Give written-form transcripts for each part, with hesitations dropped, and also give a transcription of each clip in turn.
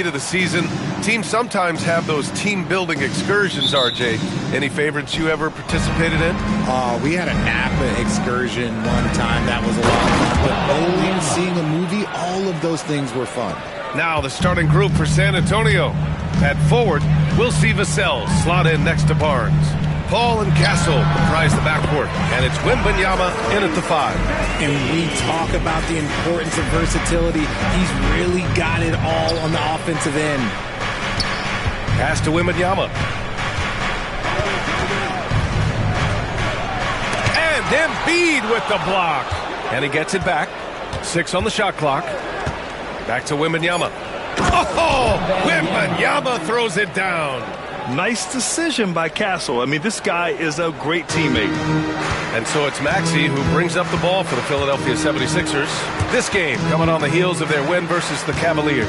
of the season, teams sometimes have those team-building excursions, RJ. Any favorites you ever participated in? We had a Napa excursion one time. That was a lot of fun. But bowling, seeing a movie, all of those things were fun. Now the starting group for San Antonio. At forward, we'll see Vassell slot in next to Barnes. Paul and Castle comprise the backcourt, and it's Wembanyama in at the 5. And we talk about the importance of versatility. He's really got it all on the offensive end. Pass to Wembanyama. And Embiid with the block. And he gets it back. 6 on the shot clock. Back to Wembanyama. Oh! Wembanyama throws it down. Nice decision by Castle. I mean, this guy is a great teammate. And so it's Maxey who brings up the ball for the Philadelphia 76ers. This game coming on the heels of their win versus the Cavaliers.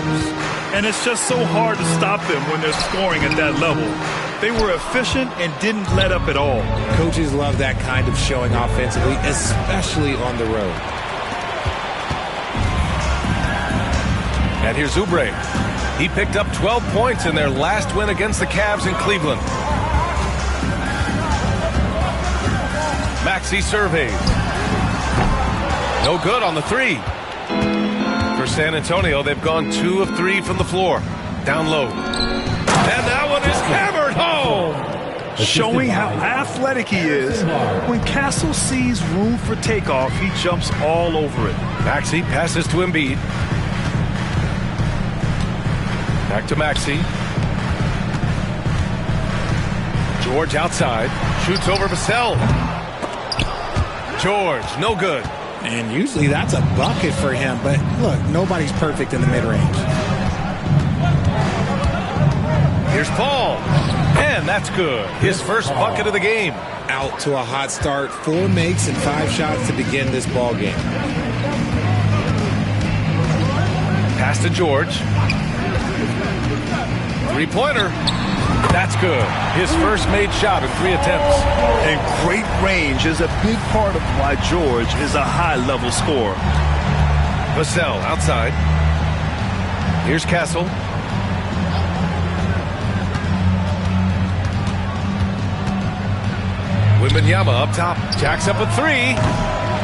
And it's just so hard to stop them when they're scoring at that level. They were efficient and didn't let up at all. Coaches love that kind of showing offensively, especially on the road. And here's Oubre. He picked up 12 points in their last win against the Cavs in Cleveland. Maxey surveys. No good on the 3. For San Antonio, they've gone 2 of 3 from the floor. Down low. And that one is hammered home. Showing how athletic he is. When Castle sees room for takeoff, he jumps all over it. Maxey passes to Embiid. Back to Maxey. George outside. Shoots over Vassell. George, no good. And usually that's a bucket for him. But look, nobody's perfect in the mid-range. Here's Paul. And that's good. His first bucket of the game. Out to a hot start. 4 makes and 5 shots to begin this ball game. Pass to George. 3-pointer. That's good. His first made shot in 3 attempts. And great range is a big part of why George is a high-level scorer. Vassell outside. Here's Castle. Wembanyama up top. Jacks up a 3.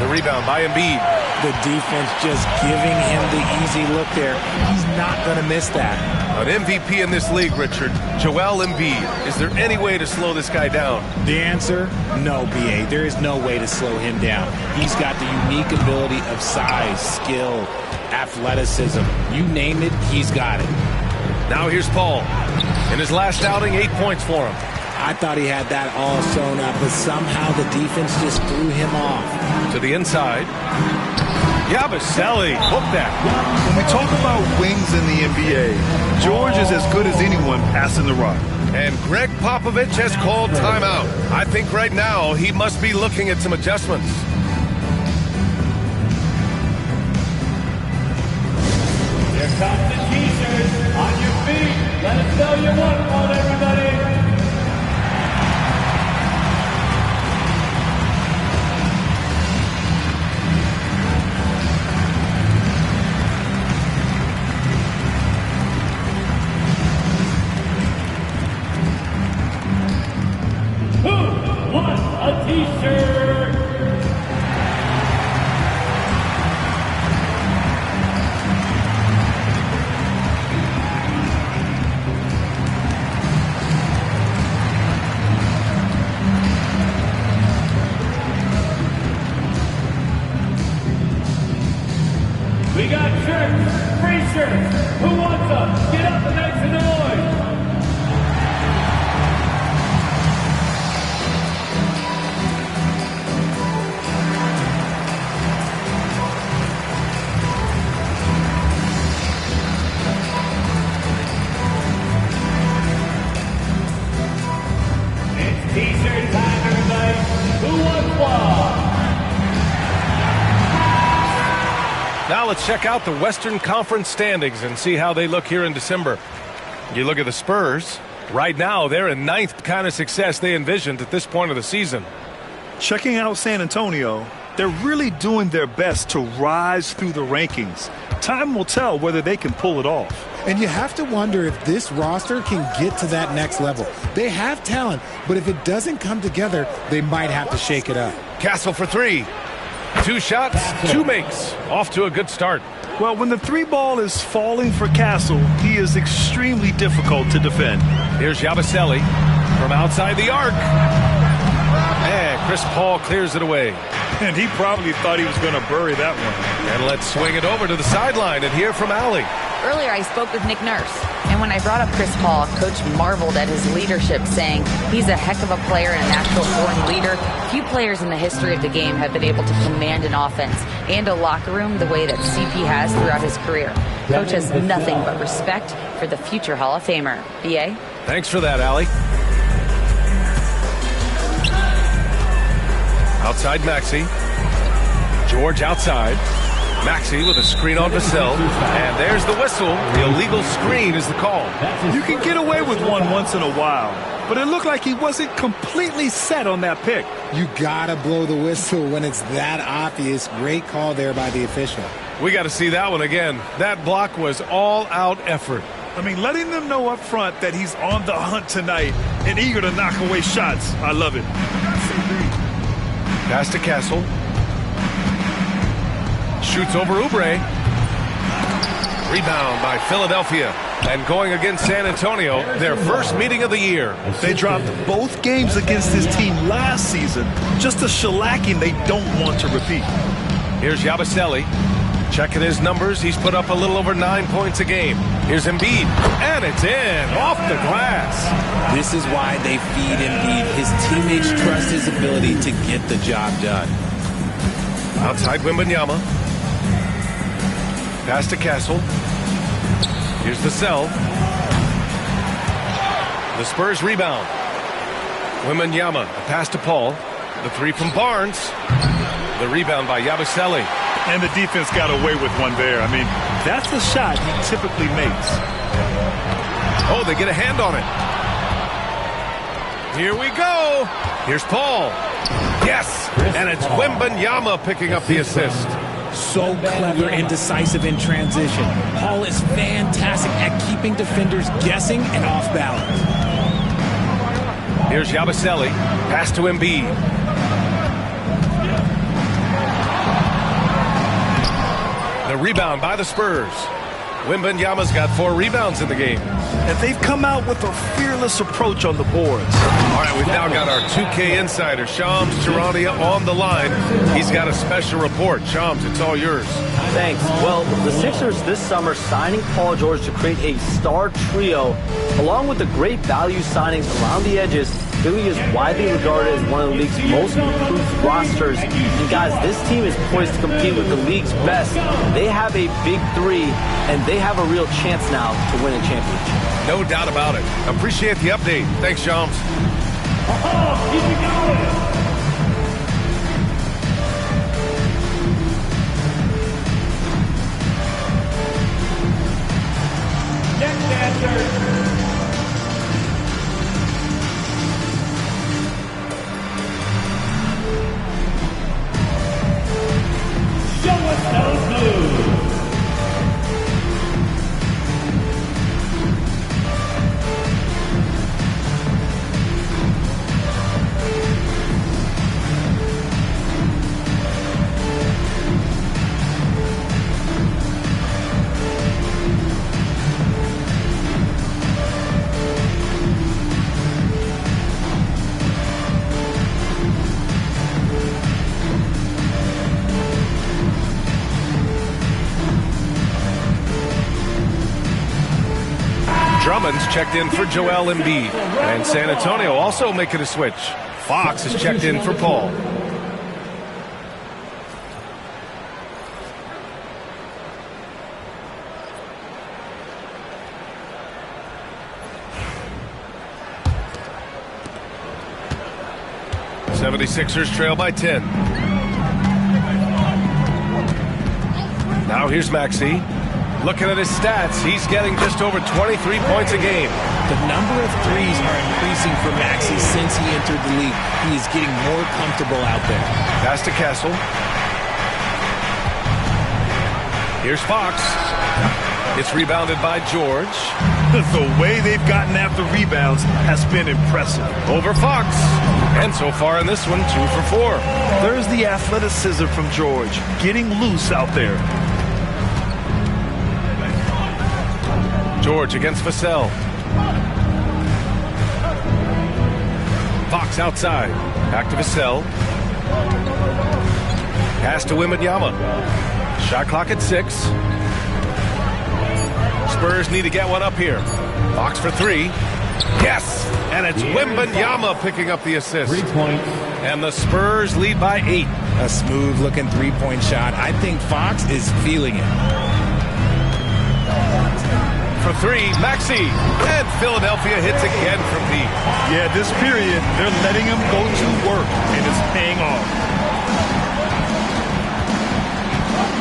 The rebound by Embiid. The defense just giving him the easy look there. He's not going to miss that. An MVP in this league, Richard. Joel Embiid. Is there any way to slow this guy down? The answer, no, B.A. There is no way to slow him down. He's got the unique ability of size, skill, athleticism. You name it, he's got it. Now here's Paul. In his last outing, 8 points for him. I thought he had that all sewn up, but somehow the defense just threw him off. To the inside. Yabusele hooked that. When we talk about wings in the NBA, George is as good as anyone passing the rock. And Greg Popovich has called timeout. I think right now he must be looking at some adjustments. Here comes the T-shirts. On your feet. Let us know you want one, everybody. A T-shirt. We got shirts, free shirts. Who wants them? Get up and make some noise. T-shirt time, everybody. Who wants one? Now let's check out the Western Conference standings and see how they look here in December. You look at the Spurs. Right now, they're in 9th kind of success they envisioned at this point of the season. Checking out San Antonio, they're really doing their best to rise through the rankings. Time will tell whether they can pull it off. And you have to wonder if this roster can get to that next level. They have talent, but if it doesn't come together, they might have to shake it up. Castle for three. 2 shots, 2 makes. Off to a good start. Well, when the 3 ball is falling for Castle, he is extremely difficult to defend. Here's Yabusele from outside the arc. And Chris Paul clears it away. And he probably thought he was going to bury that one. And let's swing it over to the sideline and hear from Allie. Earlier, I spoke with Nick Nurse, and when I brought up Chris Paul, Coach marveled at his leadership, saying he's a heck of a player and a natural-born leader. Few players in the history of the game have been able to command an offense and a locker room the way that CP has throughout his career. Coach has nothing but respect for the future Hall of Famer. B.A.? Thanks for that, Allie. Outside Maxey. George outside. Maxey with a screen on Vassell. And there's the whistle. The illegal screen is the call. You can get away with one once in a while, but it looked like he wasn't completely set on that pick. You gotta blow the whistle when it's that obvious. Great call there by the official. We got to see that one again. That block was all-out effort. I mean, letting them know up front that he's on the hunt tonight and eager to knock away shots. I love it. Pass to Castle. Shoots over Oubre. Rebound by Philadelphia. And going against San Antonio, their first meeting of the year. They dropped both games against this team last season. Just a shellacking they don't want to repeat. Here's Yabusele. Checking his numbers. He's put up a little over 9 points a game. Here's Embiid. And it's in. Off the glass. This is why they feed Embiid. His teammates trust his ability to get the job done. Outside Wembanyama. Pass to Castle. Here's Vassell. The Spurs rebound. Wembanyama. A pass to Paul. The 3 from Barnes. The rebound by Yabusele. And the defense got away with one there. I mean, that's the shot he typically makes. Oh, they get a hand on it. Here we go. Here's Paul. Yes, and it's Wembanyama picking up the assist. So clever and decisive in transition. Paul is fantastic at keeping defenders guessing and off balance. Here's Yabusele. Pass to Embiid. The rebound by the Spurs. Wembanyama's got 4 rebounds in the game. And they've come out with a fearless approach on the boards. All right, we've now got our 2K insider, Shams Charania, on the line. He's got a special report. Shams, it's all yours. Thanks. Well, the Sixers this summer signing Paul George to create a star trio, along with the great value signings around the edges. Philly is widely regarded as one of the league's most improved rosters. And guys, this team is poised to compete with the league's best. They have a big 3, and they have a real chance now to win a championship. No doubt about it. Appreciate the update. Thanks, Shams. Keep it going. Next answer. Show us those moves. Drummond's checked in for Joel Embiid. And San Antonio also making a switch. Fox is checked in for Paul. '76ers trail by 10. Now here's Maxey. Looking at his stats, he's getting just over 23 points a game. The number of threes are increasing for Maxey since he entered the league. He is getting more comfortable out there. Pass to Castle. Here's Fox. It's rebounded by George. The way they've gotten after rebounds has been impressive. Over Fox. And so far in this one, 2 for 4. There's the athleticism from George, getting loose out there. George against Vassell. Fox outside. Back to Vassell. Pass to Wembanyama. Shot clock at 6. Spurs need to get one up here. Fox for 3. Yes! And it's Wembanyama picking up the assist. 3 points. And the Spurs lead by 8. A smooth-looking three-point shot. I think Fox is feeling it. For 3, Maxey. And Philadelphia hits again from deep. Yeah, this period, they're letting him go to work, and it's paying off.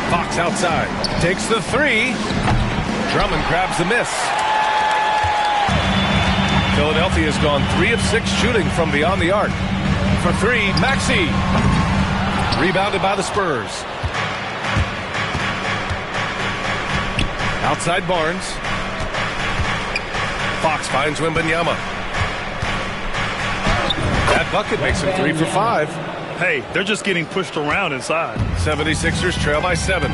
Fox outside. Takes the 3. Drummond grabs the miss. Philadelphia's gone 3 of 6 shooting from beyond the arc. For 3, Maxey. Rebounded by the Spurs. Outside Barnes. Fox finds Wembanyama. That bucket makes him 3 for 5. Hey, they're just getting pushed around inside. 76ers trail by 7.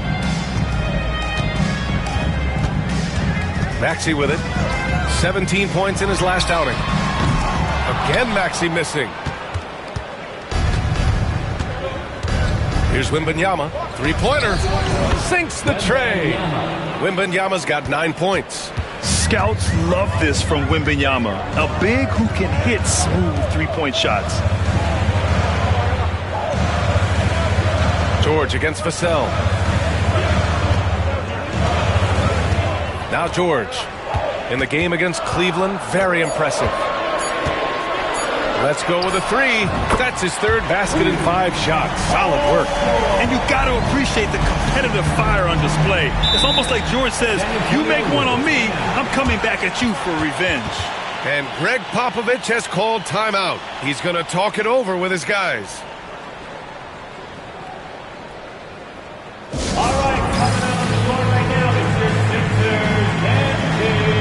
Maxey with it. 17 points in his last outing. Again, Maxey missing. Here's Wembanyama. Three-pointer. Sinks the tray. Wembanyama's got 9 points. Scouts love this from Wembanyama. A big who can hit smooth three-point shots. George against Vassell. Now George. In the game against Cleveland, very impressive. Let's go with a 3. That's his 3rd basket in 5 shots. Solid work. And you got to appreciate the competitive fire on display. It's almost like George says, you make one on me, I'm coming back at you for revenge. And Greg Popovich has called timeout. He's going to talk it over with his guys. All right, coming out on the court right now, it's your Sixers and Kings.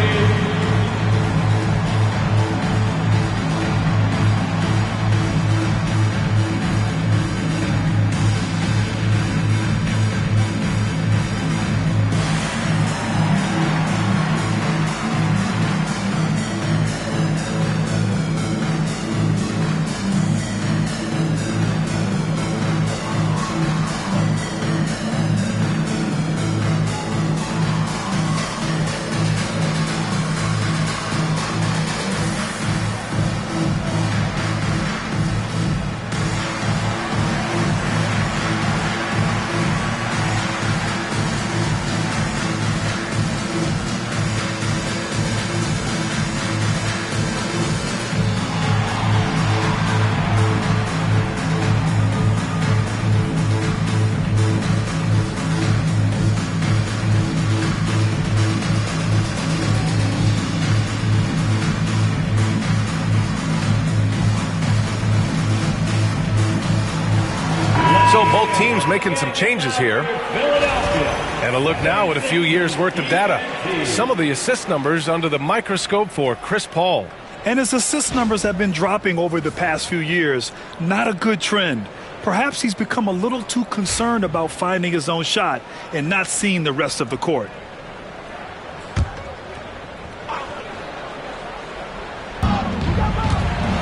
So both teams making some changes here. And a look now at a few years' worth of data. Some of the assist numbers under the microscope for Chris Paul. And his assist numbers have been dropping over the past few years. Not a good trend. Perhaps he's become a little too concerned about finding his own shot and not seeing the rest of the court.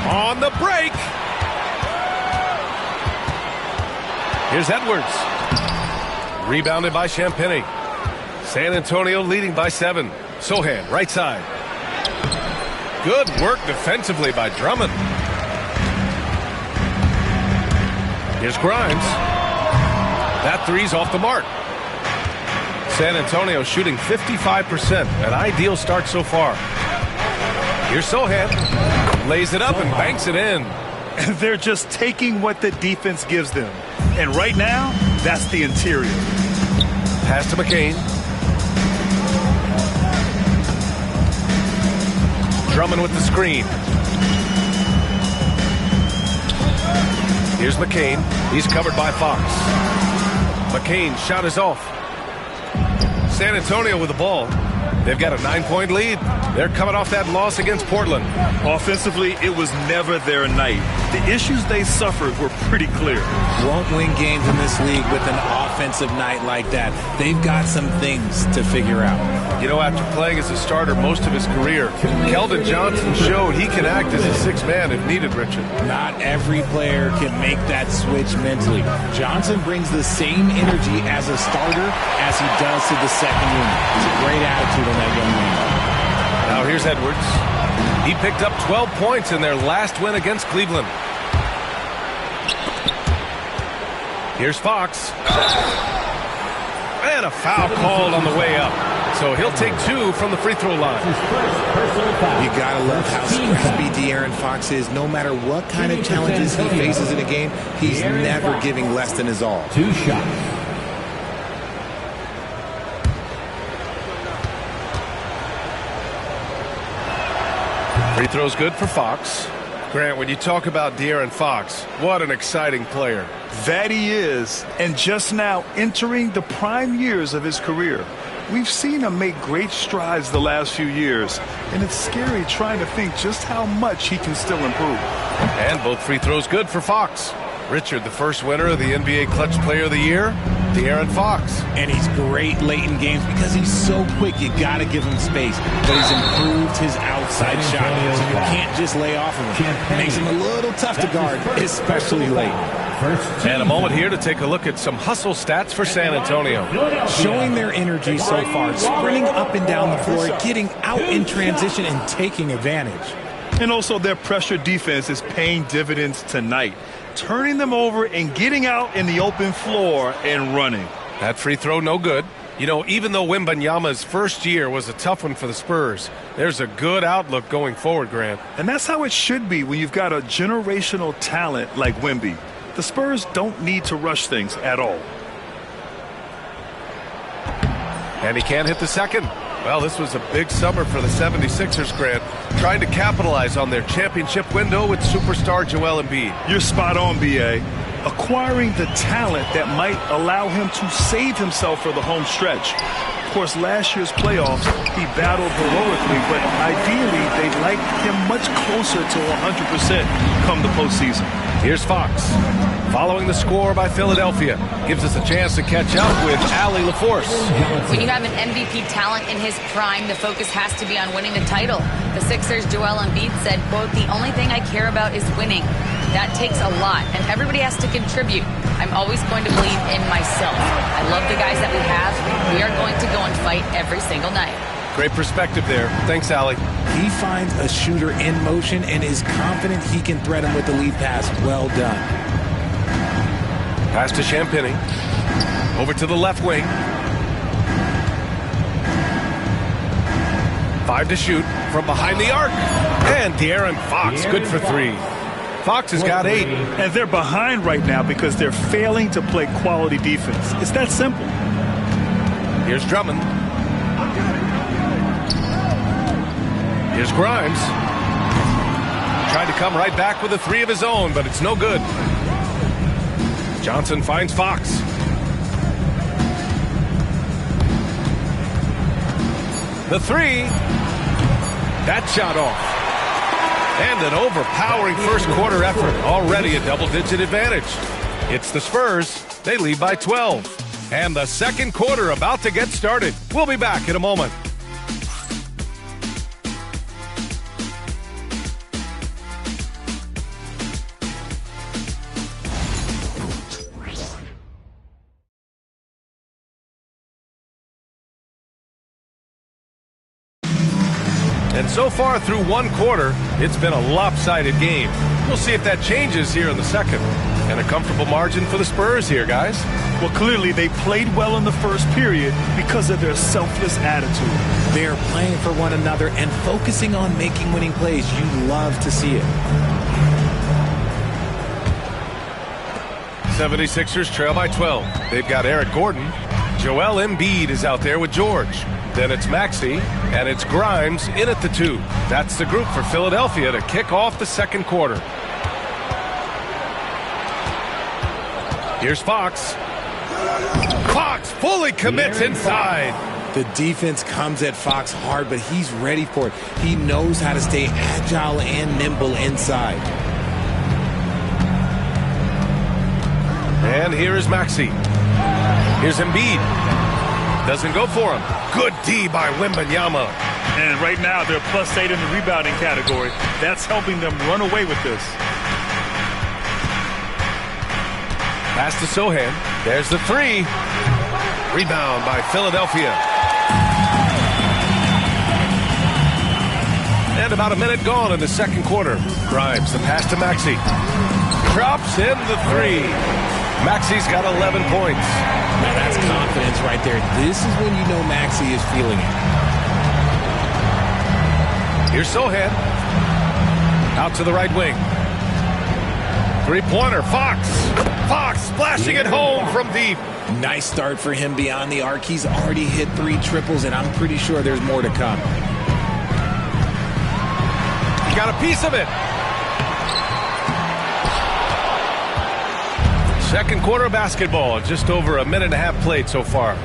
On the break. Here's Edwards. Rebounded by Champagnie. San Antonio leading by 7. Sohan, right side. Good work defensively by Drummond. Here's Grimes. That three's off the mark. San Antonio shooting 55%. An ideal start so far. Here's Sohan. Lays it up and banks it in. And they're just taking what the defense gives them. And right now, that's the interior. Pass to McCain. Drummond with the screen. Here's McCain. He's covered by Fox. McCain's shot is off. San Antonio with the ball. They've got a 9-point lead. They're coming off that loss against Portland. Offensively, it was never their night. The issues they suffered were pretty clear. Won't win games in this league with an offensive night like that. They've got some things to figure out. You know, after playing as a starter most of his career, Keldon Johnson showed he can act as a sixth man if needed, Richard. Not every player can make that switch mentally. Johnson brings the same energy as a starter as he does to the second unit. It's a great attitude on that young man. Now here's Edwards. He picked up 12 points in their last win against Cleveland. Here's Fox. And a foul called on the way up. So he'll take 2 from the free throw line. You gotta love how scrappy De'Aaron Fox is. No matter what kind of challenges he faces in a game, he's never giving less than his all. 2 shots. Free throw's good for Fox. Grant, when you talk about De'Aaron Fox, what an exciting player. That he is, and just now entering the prime years of his career. We've seen him make great strides the last few years, and it's scary trying to think just how much he can still improve. And both free throws good for Fox. Richard, the first winner of the NBA Clutch Player of the Year, De'Aaron Fox. And he's great late in games because he's so quick. You got to give him space. But he's improved his outside shot, so you can't just lay off of him. Makes him a little tough to guard, especially late. And a moment here to take a look at some hustle stats for San Antonio. Showing their energy so far, sprinting up and down the floor, getting out in transition and taking advantage. And also their pressure defense is paying dividends tonight, turning them over and getting out in the open floor and running. That free throw no good. You know, even though Wembanyama's first year was a tough one for the Spurs, there's a good outlook going forward, Grant. And that's how it should be when you've got a generational talent like Wemby. The Spurs don't need to rush things at all. And he can't hit the second. Well, this was a big summer for the 76ers, Grant, trying to capitalize on their championship window with superstar Joel Embiid. You're spot on, B.A. Acquiring the talent that might allow him to save himself for the home stretch. Of course, last year's playoffs, he battled heroically, but ideally, they'd like him much closer to 100% come the postseason. Here's Fox. Following the score by Philadelphia, gives us a chance to catch up with Allie LaForce. When you have an MVP talent in his prime, the focus has to be on winning the title. The Sixers' Joel Embiid said, quote, "The only thing I care about is winning. That takes a lot, and everybody has to contribute. I'm always going to believe in myself. I love the guys that we have. We are going to go and fight every single night." Great perspective there. Thanks, Allie. He finds a shooter in motion and is confident he can thread him with the lead pass. Well done. Pass to Champagnie. Over to the left wing. 5 to shoot from behind the arc. And De'Aaron Fox, good for 3. Fox has got 8. And they're behind right now because they're failing to play quality defense. It's that simple. Here's Drummond. Here's Grimes. Tried to come right back with a 3 of his own, but it's no good. Johnson finds Fox. The 3. That shot off. And an overpowering first quarter effort. Already a double-digit advantage. It's the Spurs. They lead by 12. And the second quarter about to get started. We'll be back in a moment. And so far through one quarter, it's been a lopsided game. We'll see if that changes here in the second. And a comfortable margin for the Spurs here, guys. Well, clearly they played well in the first period because of their selfless attitude. They're playing for one another and focusing on making winning plays. You love to see it. 76ers trail by 12. They've got Eric Gordon. Joel Embiid is out there with George. Then it's Maxey, and it's Grimes in at the 2. That's the group for Philadelphia to kick off the second quarter. Here's Fox. Fox fully commits inside. The defense comes at Fox hard, but he's ready for it. He knows how to stay agile and nimble inside. And here is Maxey. Here's Embiid. Doesn't go for him. Good D by Wembanyama. And right now, they're +8 in the rebounding category. That's helping them run away with this. Pass to Sohan. There's the three. Rebound by Philadelphia. And about a minute gone in the second quarter. Grimes, the pass to Maxey. Drops in the three. Maxey's got 11 points. Now that's confidence right there. This is when you know Maxey is feeling it. Here's Sohan. Out to the right wing. Three-pointer, Fox. Fox splashing it home from deep. Nice start for him beyond the arc. He's already hit 3 triples, and I'm pretty sure there's more to come. He got a piece of it. Second quarter of basketball. Just over a minute and a half played so far.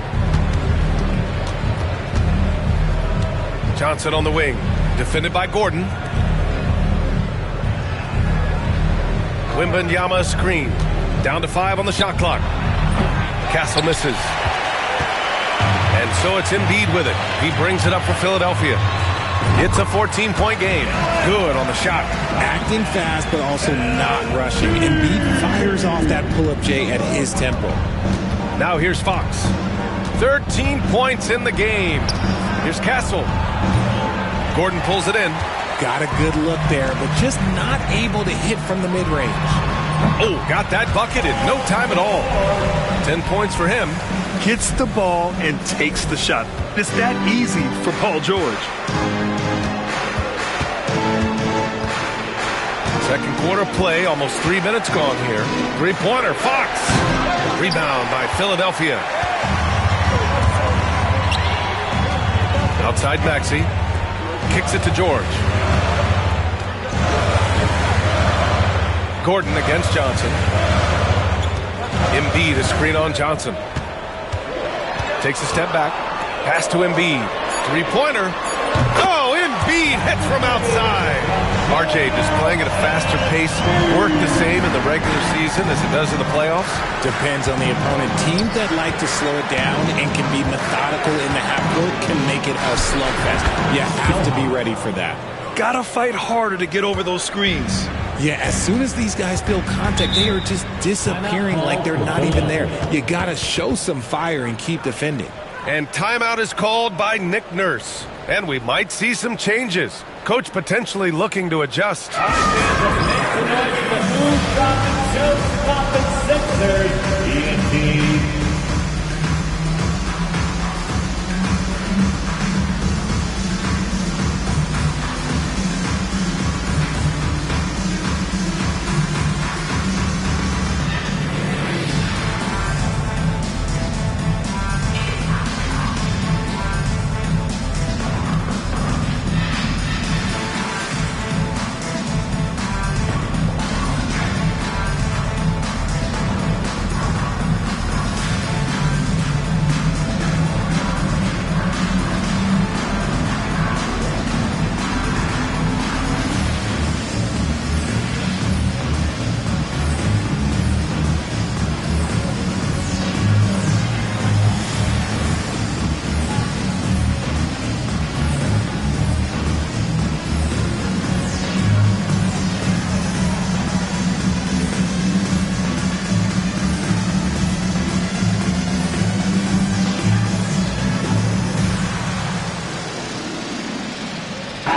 Johnson on the wing. Defended by Gordon. Wembanyama screen. Down to 5 on the shot clock. Castle misses. And so it's Embiid with it. He brings it up for Philadelphia. It's a 14-point game. Good on the shot. Acting fast, but also not rushing. Embiid fires off that pull-up J at his tempo. Now here's Fox. 13 points in the game. Here's Castle. Gordon pulls it in. Got a good look there, but just not able to hit from the mid-range. Oh, got that bucket in no time at all. 10 points for him. Gets the ball and takes the shot. It's that easy for Paul George. Second quarter play, almost 3 minutes gone here. Three-pointer, Fox. Rebound by Philadelphia. Outside Maxey. Kicks it to George. Gordon against Johnson. Embiid, a screen on Johnson. Takes a step back. Pass to Embiid. Three-pointer. Oh, Embiid hits from outside. RJ just playing at a faster pace. Work the same in the regular season as it does in the playoffs? Depends on the opponent. Teams that like to slow it down and can be methodical in the half court can make it a slugfest. You have to be ready for that. Gotta fight harder to get over those screens. Yeah, as soon as these guys feel contact, they are just disappearing like they're not even there. You gotta show some fire and keep defending. And timeout is called by Nick Nurse. And we might see some changes. Coach potentially looking to adjust.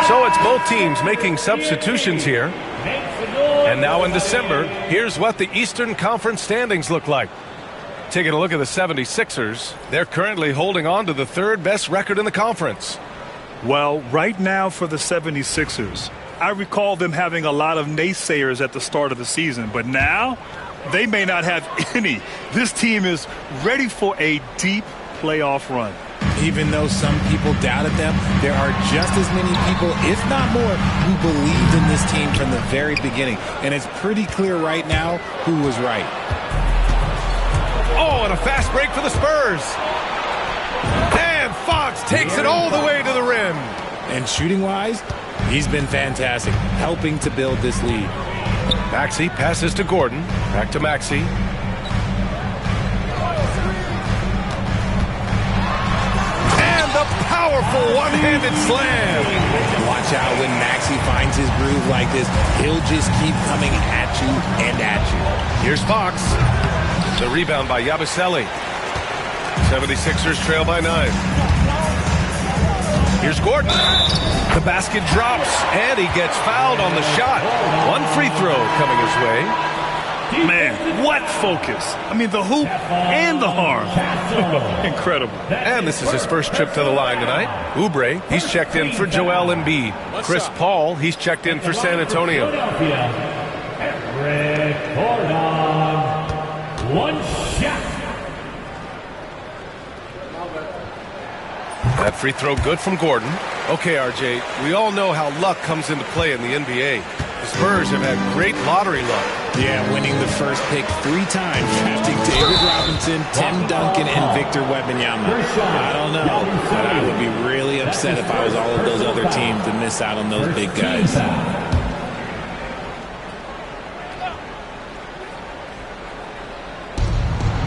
So it's both teams making substitutions here. And now in December, here's what the Eastern Conference standings look like. Taking a look at the 76ers, they're currently holding on to the third best record in the conference. Well, right now for the 76ers, I recall them having a lot of naysayers at the start of the season, but now they may not have any. This team is ready for a deep playoff run. Even though some people doubted them, there are just as many people, if not more, who believed in this team from the very beginning. And it's pretty clear right now who was right. Oh, and a fast break for the Spurs. And Fox takes it all the way to the rim. And shooting-wise, he's been fantastic, helping to build this lead. Maxey passes to Gordon. Back to Maxey. And the powerful one-handed slam. Watch out when Maxey finds his groove like this. He'll just keep coming at you and at you. Here's Fox. The rebound by Yabusele. 76ers trail by 9. Here's Gordon. The basket drops, and he gets fouled on the shot. One free throw coming his way. Man, what focus. I mean, the hoop and the harm. Incredible. And this is his first trip to the line tonight. Oubre, he's checked in for Joel Embiid. Chris Paul, he's checked in for San Antonio. Red Gordon. One shot. That free throw good from Gordon. Okay, RJ, we all know how luck comes into play in the NBA. The Spurs have had great lottery luck. Yeah, winning the first pick 3 times, drafting David Robinson, Tim Duncan, and Victor Wembanyama. I don't know, but I would be really upset if I was all of those other teams to miss out on those big guys.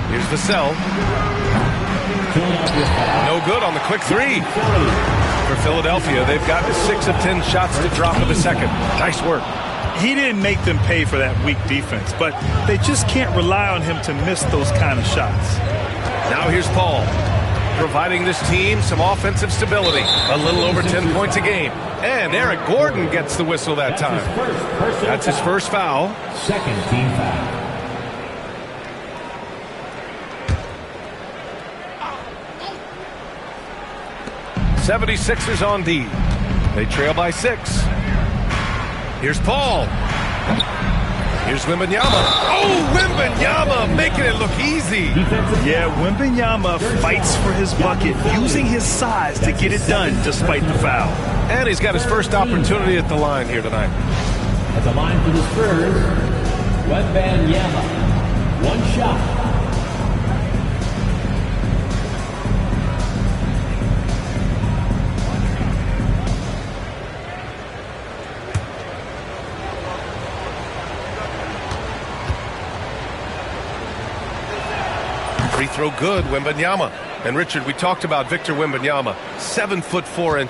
Here's the cell. No good on the quick 3. For Philadelphia, they've gotten 6 of 10 shots to drop in the second. Nice work. He didn't make them pay for that weak defense, but they just can't rely on him to miss those kind of shots. Now here's Paul, providing this team some offensive stability. A little over 10 points a game. And Eric Gordon gets the whistle that time. That's his first foul. Second team foul. 76ers on D. They trail by 6. Here's Paul. Here's Wembanyama. Oh, Wembanyama making it look easy. Yeah, Wembanyama fights for his bucket, using his size to get it done despite the foul. And he's got his first opportunity at the line here tonight. At the line for the Spurs, Wembanyama. One shot. Free throw good, Wembanyama. And Richard, we talked about Victor Wembanyama, 7'4".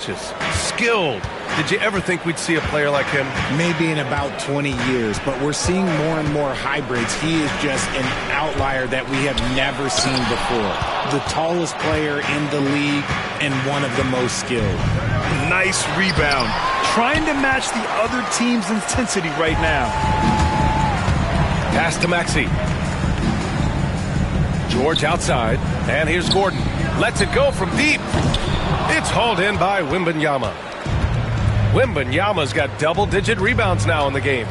Skilled. Did you ever think we'd see a player like him? Maybe in about 20 years, but we're seeing more and more hybrids. He is just an outlier that we have never seen before. The tallest player in the league and one of the most skilled. Nice rebound. Trying to match the other team's intensity right now. Pass to Maxey. George outside, and here's Gordon. Lets it go from deep. It's hauled in by Wembanyama. Wembanyama's got double-digit rebounds now in the game.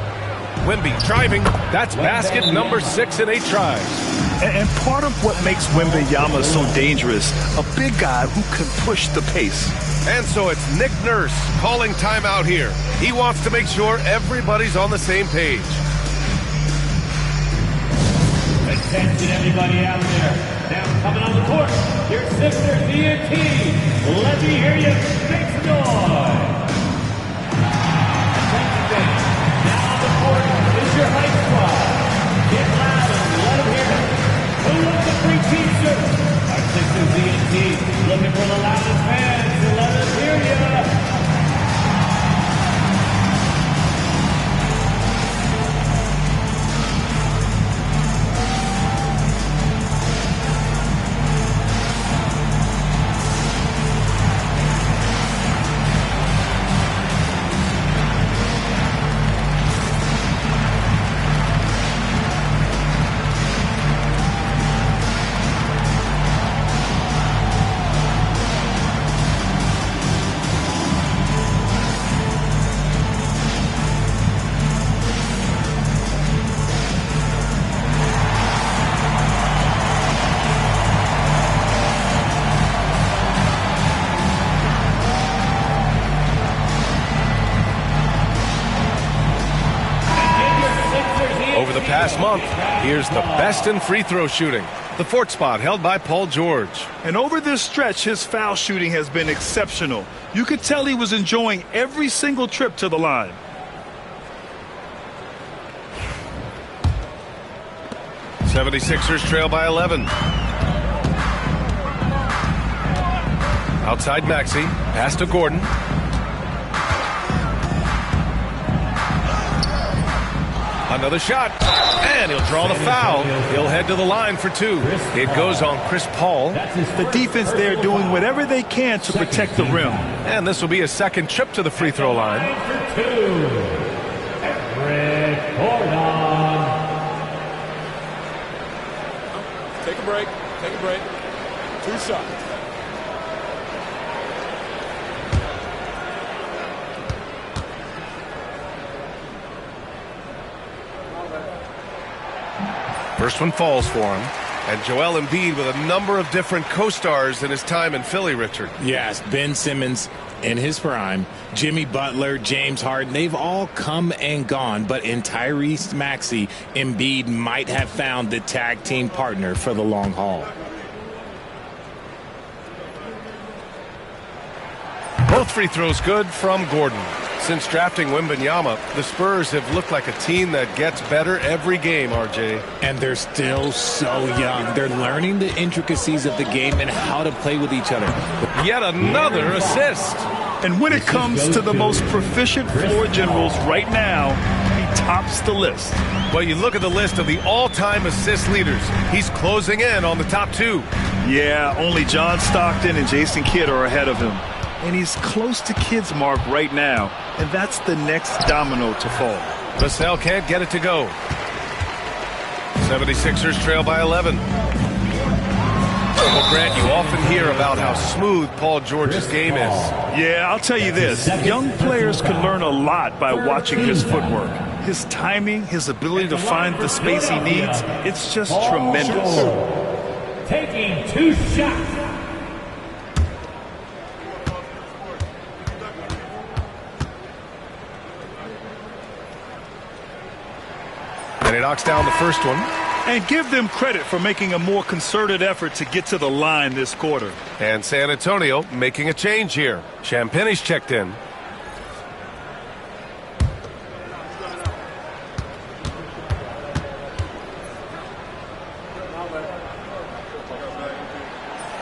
Wemby driving. That's basket number 6 in 8 tries. And part of what makes Wembanyama so dangerous, a big guy who can push the pace. And so it's Nick Nurse calling timeout here. He wants to make sure everybody's on the same page. Attention everybody out there. Now coming on the court, your Sixers DNT. Let me hear you make some noise. Attention fans. Now on the court is your hype squad. Get loud and let them hear it. Who wants the free t-shirt? Our Sixers DNT looking for the loudest fans to let us hear you. Over the past month, here's the best in free throw shooting. The fourth spot held by Paul George. And over this stretch, his foul shooting has been exceptional. You could tell he was enjoying every single trip to the line. '76ers trail by 11. Outside Maxey. Pass to Gordon. Another shot. And he'll draw the foul. He'll head to the line for two. It goes on Chris Paul. The defense there doing whatever they can to protect the rim. And this will be his second trip to the free throw line. Rick Gordon. Take a break. Take a break. 2 shots. First one falls for him. And Joel Embiid with a number of different co-stars in his time in Philly, Richard. Yes, Ben Simmons in his prime, Jimmy Butler, James Harden, they've all come and gone. But in Tyrese Maxey, Embiid might have found the tag team partner for the long haul. Both free throws good from Gordon. Since drafting Wembanyama, the Spurs have looked like a team that gets better every game, RJ. And they're still so young. They're learning the intricacies of the game and how to play with each other. Yet another assist. And when it comes to the most proficient floor generals right now, he tops the list. Well, you look at the list of the all-time assist leaders. He's closing in on the top two. Yeah, only John Stockton and Jason Kidd are ahead of him. And he's close to Kidd's mark right now, and that's the next domino to fall. Vassell can't get it to go. 76ers trail by 11. Well, Grant, you often hear about how smooth Paul George's game is. Yeah, I'll tell you this. Young players can learn a lot by watching his footwork. His timing, his ability to find the space he needs, it's just tremendous. Taking 2 shots. And he knocks down the first one. And give them credit for making a more concerted effort to get to the line this quarter. And San Antonio making a change here. Champagne's checked in.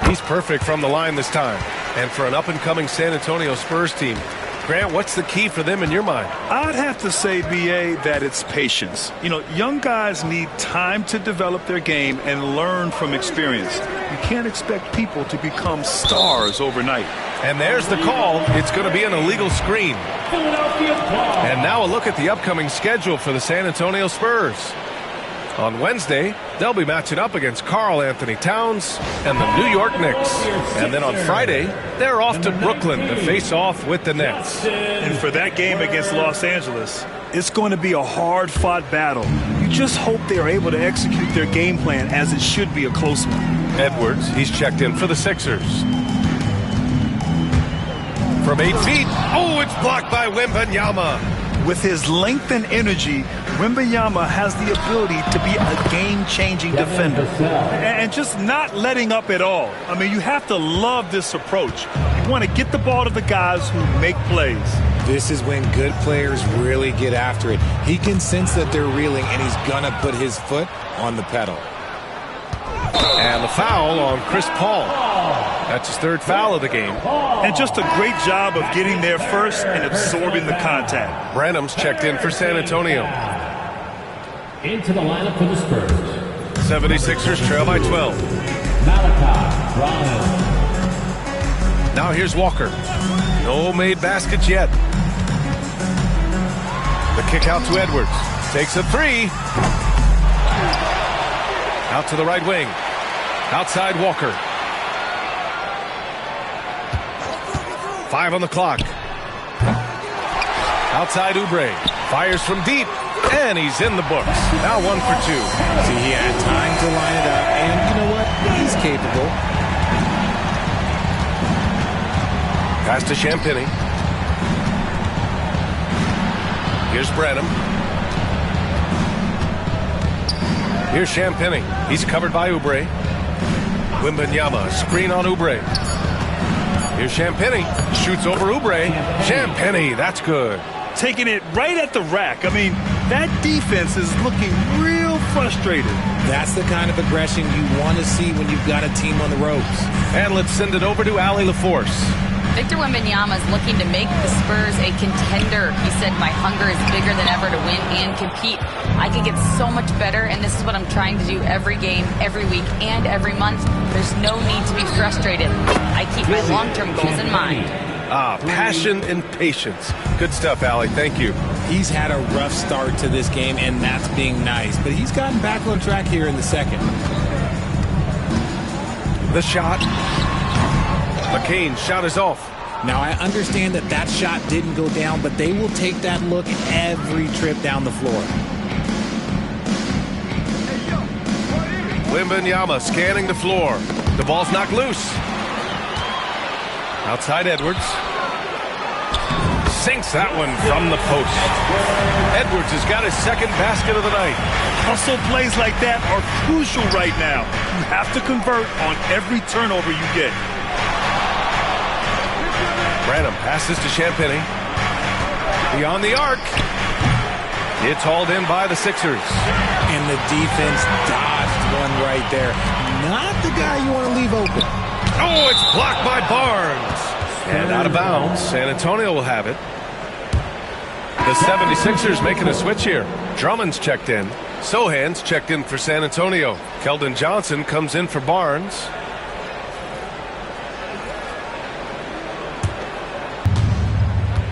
He's perfect from the line this time. And for an up-and-coming San Antonio Spurs team, Grant, what's the key for them in your mind? I'd have to say, B.A., that it's patience. You know, young guys need time to develop their game and learn from experience. You can't expect people to become stars overnight. And there's the call. It's going to be an illegal screen. And now a look at the upcoming schedule for the San Antonio Spurs. On Wednesday, they'll be matching up against Karl Anthony Towns and the New York Knicks. And then on Friday, they're off to Brooklyn to face off with the Nets. And for that game against Los Angeles, it's going to be a hard-fought battle. You just hope they're able to execute their game plan as it should be a close one. Edwards, he's checked in for the Sixers. From 8 feet, oh, it's blocked by Wembanyama. With his length and energy, Wembanyama has the ability to be a game-changing defender. And just not letting up at all. I mean, you have to love this approach. You want to get the ball to the guys who make plays. This is when good players really get after it. He can sense that they're reeling, and he's going to put his foot on the pedal. And the foul on Chris Paul. That's his third foul of the game. And just a great job of getting there first and absorbing the contact. Branham's checked in for San Antonio. Into the lineup for the Spurs. 76ers trail by 12. Malachi Branham. Now here's Walker. No made baskets yet. The kick out to Edwards. Takes a three. Out to the right wing. Outside Walker. 5 on the clock. Outside Oubre. Fires from deep. And he's in the books. Now 1 for 2. See, he had time to line it up. And you know what? He's capable. Pass to Champagnie. Here's Branham. Here's Champagnie. He's covered by Oubre. Wembanyama, screen on Oubre. Here's Champagnie, shoots over Oubre. Champagnie, that's good. Taking it right at the rack. I mean, that defense is looking real frustrated. That's the kind of aggression you want to see when you've got a team on the ropes. And let's send it over to Allie LaForce. Victor Wembanyama is looking to make the Spurs a contender. He said, my hunger is bigger than ever to win and compete. I could get so much better, and this is what I'm trying to do every game, every week, and every month. There's no need to be frustrated. I keep my long-term goals in mind. Passion and patience. Good stuff, Allie. Thank you. He's had a rough start to this game, and that's being nice. But he's gotten back on track here in the second. The shot. McCain's shot is off. Now, I understand that that shot didn't go down, but they will take that look every trip down the floor. Wembanyama scanning the floor. The ball's knocked loose. Outside Edwards. Sinks that one from the post. Edwards has got his second basket of the night. Hustle plays like that are crucial right now. You have to convert on every turnover you get. Branham passes to Champagnie. Beyond the arc. It's hauled in by the Sixers. And the defense dodged one right there. Not the guy you want to leave open. Oh, it's blocked by Barnes. And out of bounds. San Antonio will have it. The 76ers making a switch here. Drummond's checked in. Sohan's checked in for San Antonio. Keldon Johnson comes in for Barnes.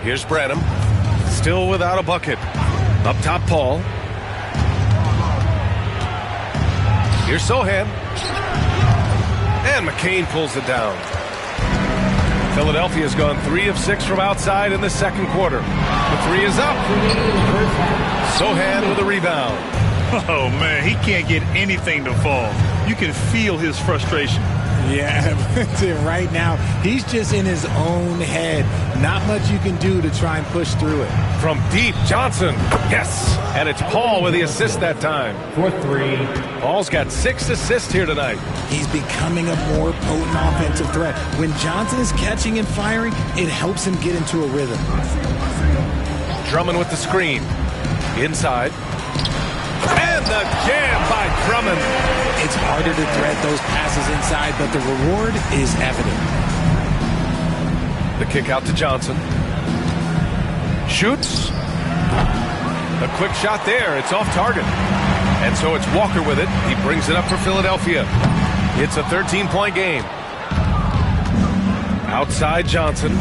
Here's Branham. Still without a bucket. Up top, Paul. Here's Sohan. And McCain pulls it down. Philadelphia's gone 3 of 6 from outside in the second quarter. The three is up. Sohan with a rebound. Oh, man, he can't get anything to fall. You can feel his frustration. Yeah, right now, he's just in his own head. Not much you can do to try and push through it. From deep, Johnson. Yes. And it's Paul with the assist that time. For 3. Paul's got 6 assists here tonight. He's becoming a more potent offensive threat. When Johnson is catching and firing, it helps him get into a rhythm. Drummond with the screen. Inside. And the jam by Drummond. It's harder to thread those passes inside, but the reward is evident. The kick out to Johnson. Shoots. A quick shot there. It's off target. And so it's Walker with it. He brings it up for Philadelphia. It's a 13-point game. Outside Johnson.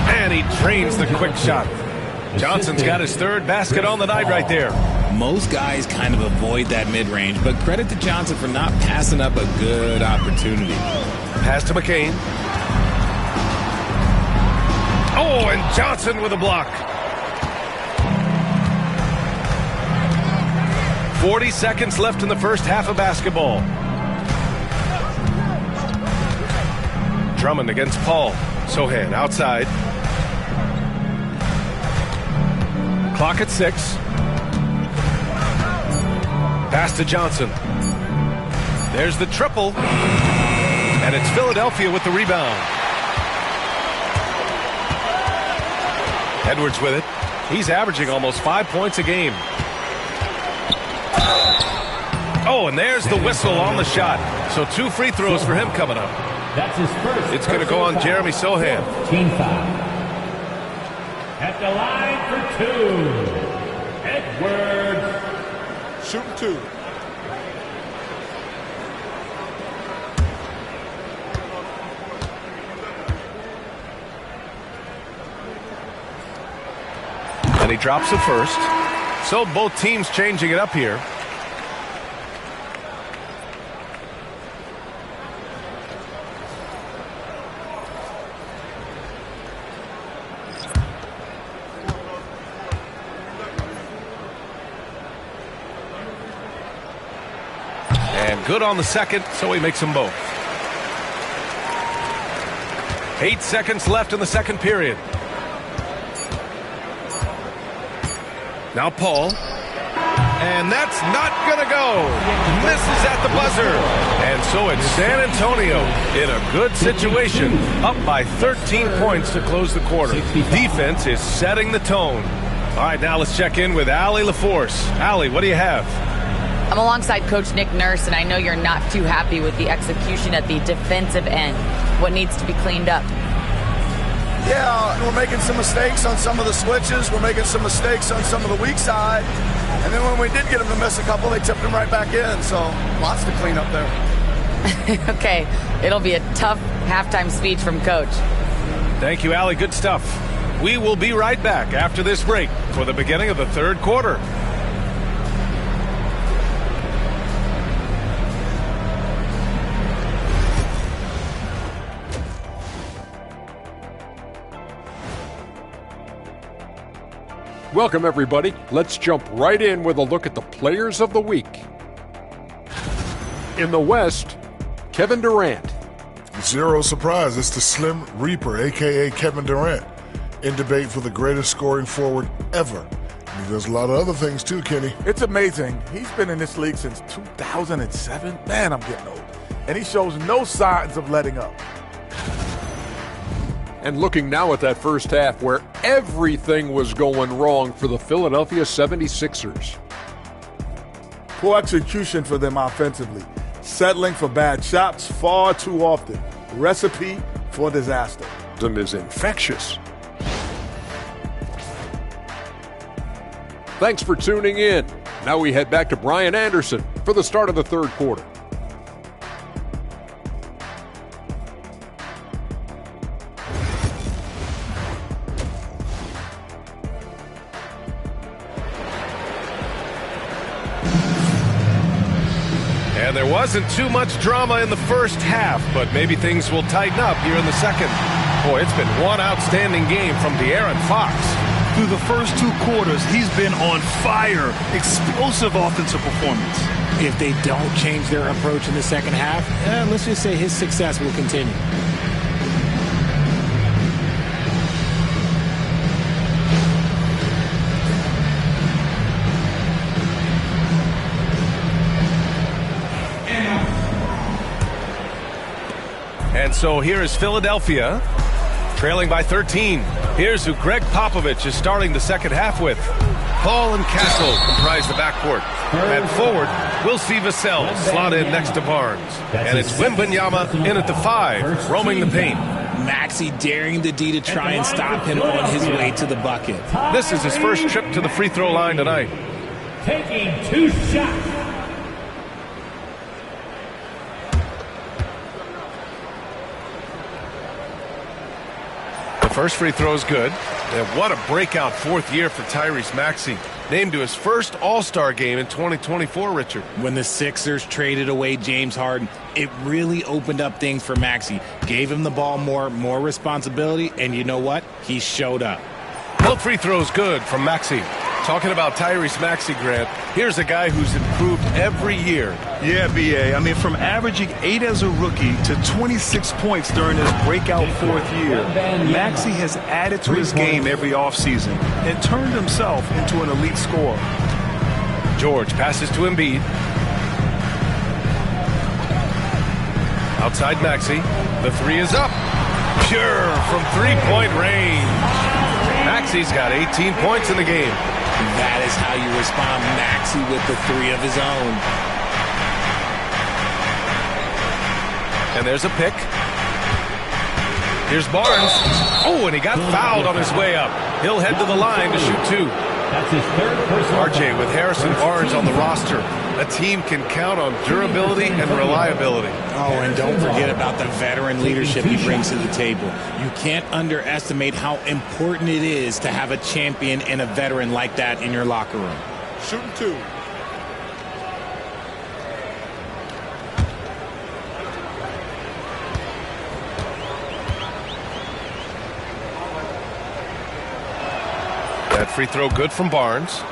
And he drains the quick shot. Johnson's got his third basket on the night right there. Most guys kind of avoid that mid-range, but credit to Johnson for not passing up a good opportunity. Pass to McCain. Oh, and Johnson with a block. 40 seconds left in the first half of basketball. Drummond against Paul. Sohan outside. Clock at 6. Pass to Johnson. There's the triple. And it's Philadelphia with the rebound. Edwards with it. He's averaging almost 5 points a game. Oh, and there's the whistle on the shot. So 2 free throws for him coming up. That's his first. It's going to go on Jeremy Sohan. Team foul. At the line for 2. Edwards. Shooting 2. And he drops the first. So both teams changing it up here. And good on the second, so he makes them both. 8 seconds left in the second period. Now Paul. And that's not going to go. Misses at the buzzer. And so it's San Antonio in a good situation, up by 13 points to close the quarter. Defense is setting the tone. All right, now let's check in with Allie LaForce. Allie, what do you have? I'm alongside Coach Nick Nurse, and I know you're not too happy with the execution at the defensive end. What needs to be cleaned up? Yeah, we're making some mistakes on some of the switches. We're making some mistakes on some of the weak side. And then when we did get them to miss a couple, they tipped them right back in. So lots to clean up there. Okay, it'll be a tough halftime speech from Coach. Thank you, Allie. Good stuff. We will be right back after this break for the beginning of the third quarter. Welcome, everybody. Let's jump right in with a look at the players of the week. In the West, Kevin Durant. Zero surprise, it's the Slim Reaper, a.k.a. Kevin Durant, in debate for the greatest scoring forward ever. He does a lot of other things too, Kenny. It's amazing. He's been in this league since 2007. Man, I'm getting old. And he shows no signs of letting up. And looking now at that first half where everything was going wrong for the Philadelphia 76ers. Poor execution for them offensively. Settling for bad shots far too often. Recipe for disaster. And is infectious. Thanks for tuning in. Now we head back to Brian Anderson for the start of the third quarter. And there wasn't too much drama in the first half, but maybe things will tighten up here in the second. Boy, it's been one outstanding game from De'Aaron Fox. Through the first two quarters, he's been on fire. Explosive offensive performance. If they don't change their approach in the second half, let's just say his success will continue. And so here is Philadelphia, trailing by 13. Here's who Greg Popovich is starting the second half with. Paul and Castle comprise the backcourt. At forward, we'll see Vassell slot in next to Barnes. And it's Wembanyama in at the 5, roaming the paint. Maxey daring the D to try and stop him on his way to the bucket. This is his first trip to the free throw line tonight. Taking 2 shots. First free throw is good. And what a breakout fourth year for Tyrese Maxey. Named to his first All-Star game in 2024, Richard. When the Sixers traded away James Harden, it really opened up things for Maxey. Gave him the ball more responsibility, and you know what? He showed up. Both free throws good from Maxey. Talking about Tyrese Maxey, Grant, here's a guy who's improved every year. Yeah, B.A. I mean, from averaging 8 as a rookie to 26 points during his breakout fourth year, Maxey has added to his game every offseason and turned himself into an elite scorer. George passes to Embiid. Outside Maxey. The 3 is up. Pure from three-point range. Maxey's got 18 points in the game. That is how you respond. Maxey with the 3 of his own. And there's a pick. Here's Barnes. Oh, and he got fouled on his way up. He'll head to the line to shoot 2. That's his third personal. RJ with Harrison Barnes on the roster. A team can count on durability and reliability. Oh, and don't forget about the veteran leadership he brings to the table. You can't underestimate how important it is to have a champion and a veteran like that in your locker room. Shooting 2. That free throw good from Barnes.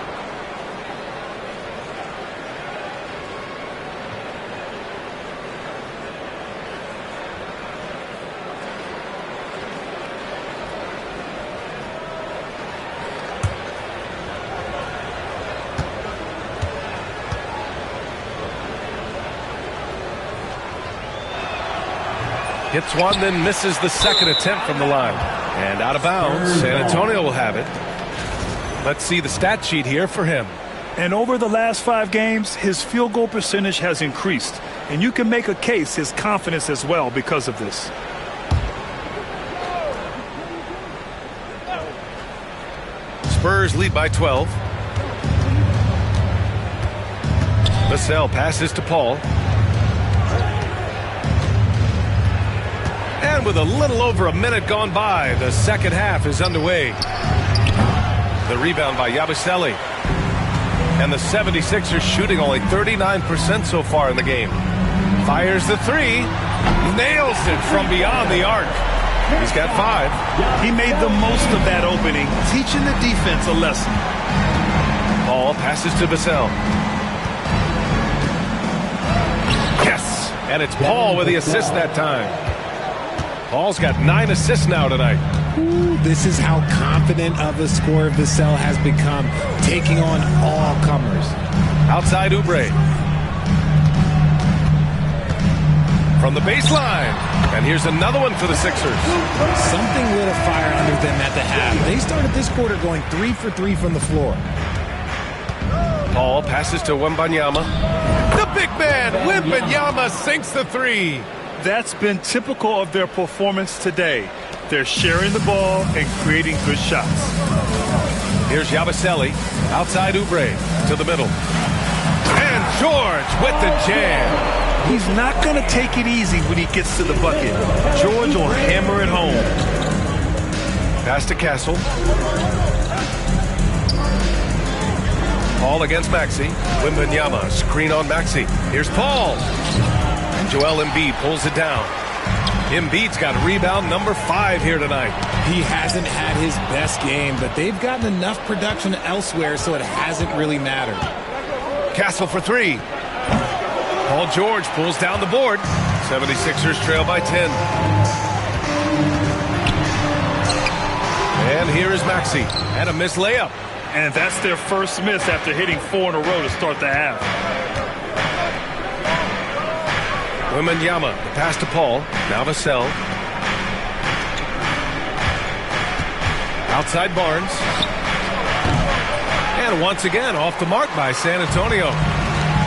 Hits one, then misses the second attempt from the line. And out of bounds. San Antonio will have it. Let's see the stat sheet here for him. And over the last 5 games, his field goal percentage has increased. And you can make a case his confidence as well because of this. Spurs lead by 12. Vassell passes to Paul. And with a little over a minute gone by, the second half is underway. The rebound by Yabusele. And the 76ers shooting only 39% so far in the game. Fires the three. Nails it from beyond the arc. He's got 5. He made the most of that opening, teaching the defense a lesson. Paul passes to Vassell. Yes! And it's Paul with the assist that time. Paul's got 9 assists now tonight. Ooh, this is how confident of a scorer Vassell has become, taking on all comers. Outside Oubre. From the baseline. And here's another one for the Sixers. Something lit a fire under them at the half. They started this quarter going 3 for 3 from the floor. Paul passes to Wembanyama. The big man, Wembanyama, sinks the 3. That's been typical of their performance today. They're sharing the ball and creating good shots. Here's Yabusele. Outside Oubre. To the middle. And George with the jam. He's not going to take it easy when he gets to the bucket. George will hammer it home. Pass to Castle. Paul against Maxey. Wembanyama. Screen on Maxey. Here's Paul. And Joel Embiid pulls it down. Embiid's got rebound number 5 here tonight. He hasn't had his best game, but they've gotten enough production elsewhere, so it hasn't really mattered. Castle for 3. Paul George pulls down the board. 76ers trail by 10. And here is Maxey. And a missed layup. And that's their first miss after hitting 4 in a row to start the half. Wembanyama, the pass to Paul. Now Vassell. Outside Barnes. And once again, off the mark by San Antonio.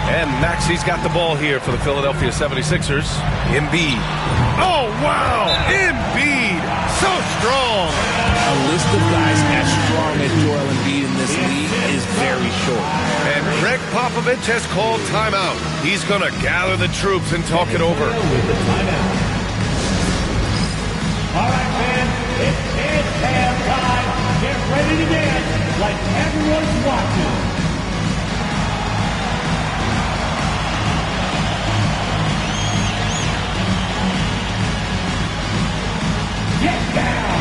And Maxey's got the ball here for the Philadelphia 76ers. Embiid. Oh, wow! Embiid! So strong! A list of guys as strong as Joel Embiid in this league is very short. And Greg Popovich has called timeout. He's going to gather the troops and talk it over. All right, fans, it's halftime. Get ready to dance like everyone's watching. Get down!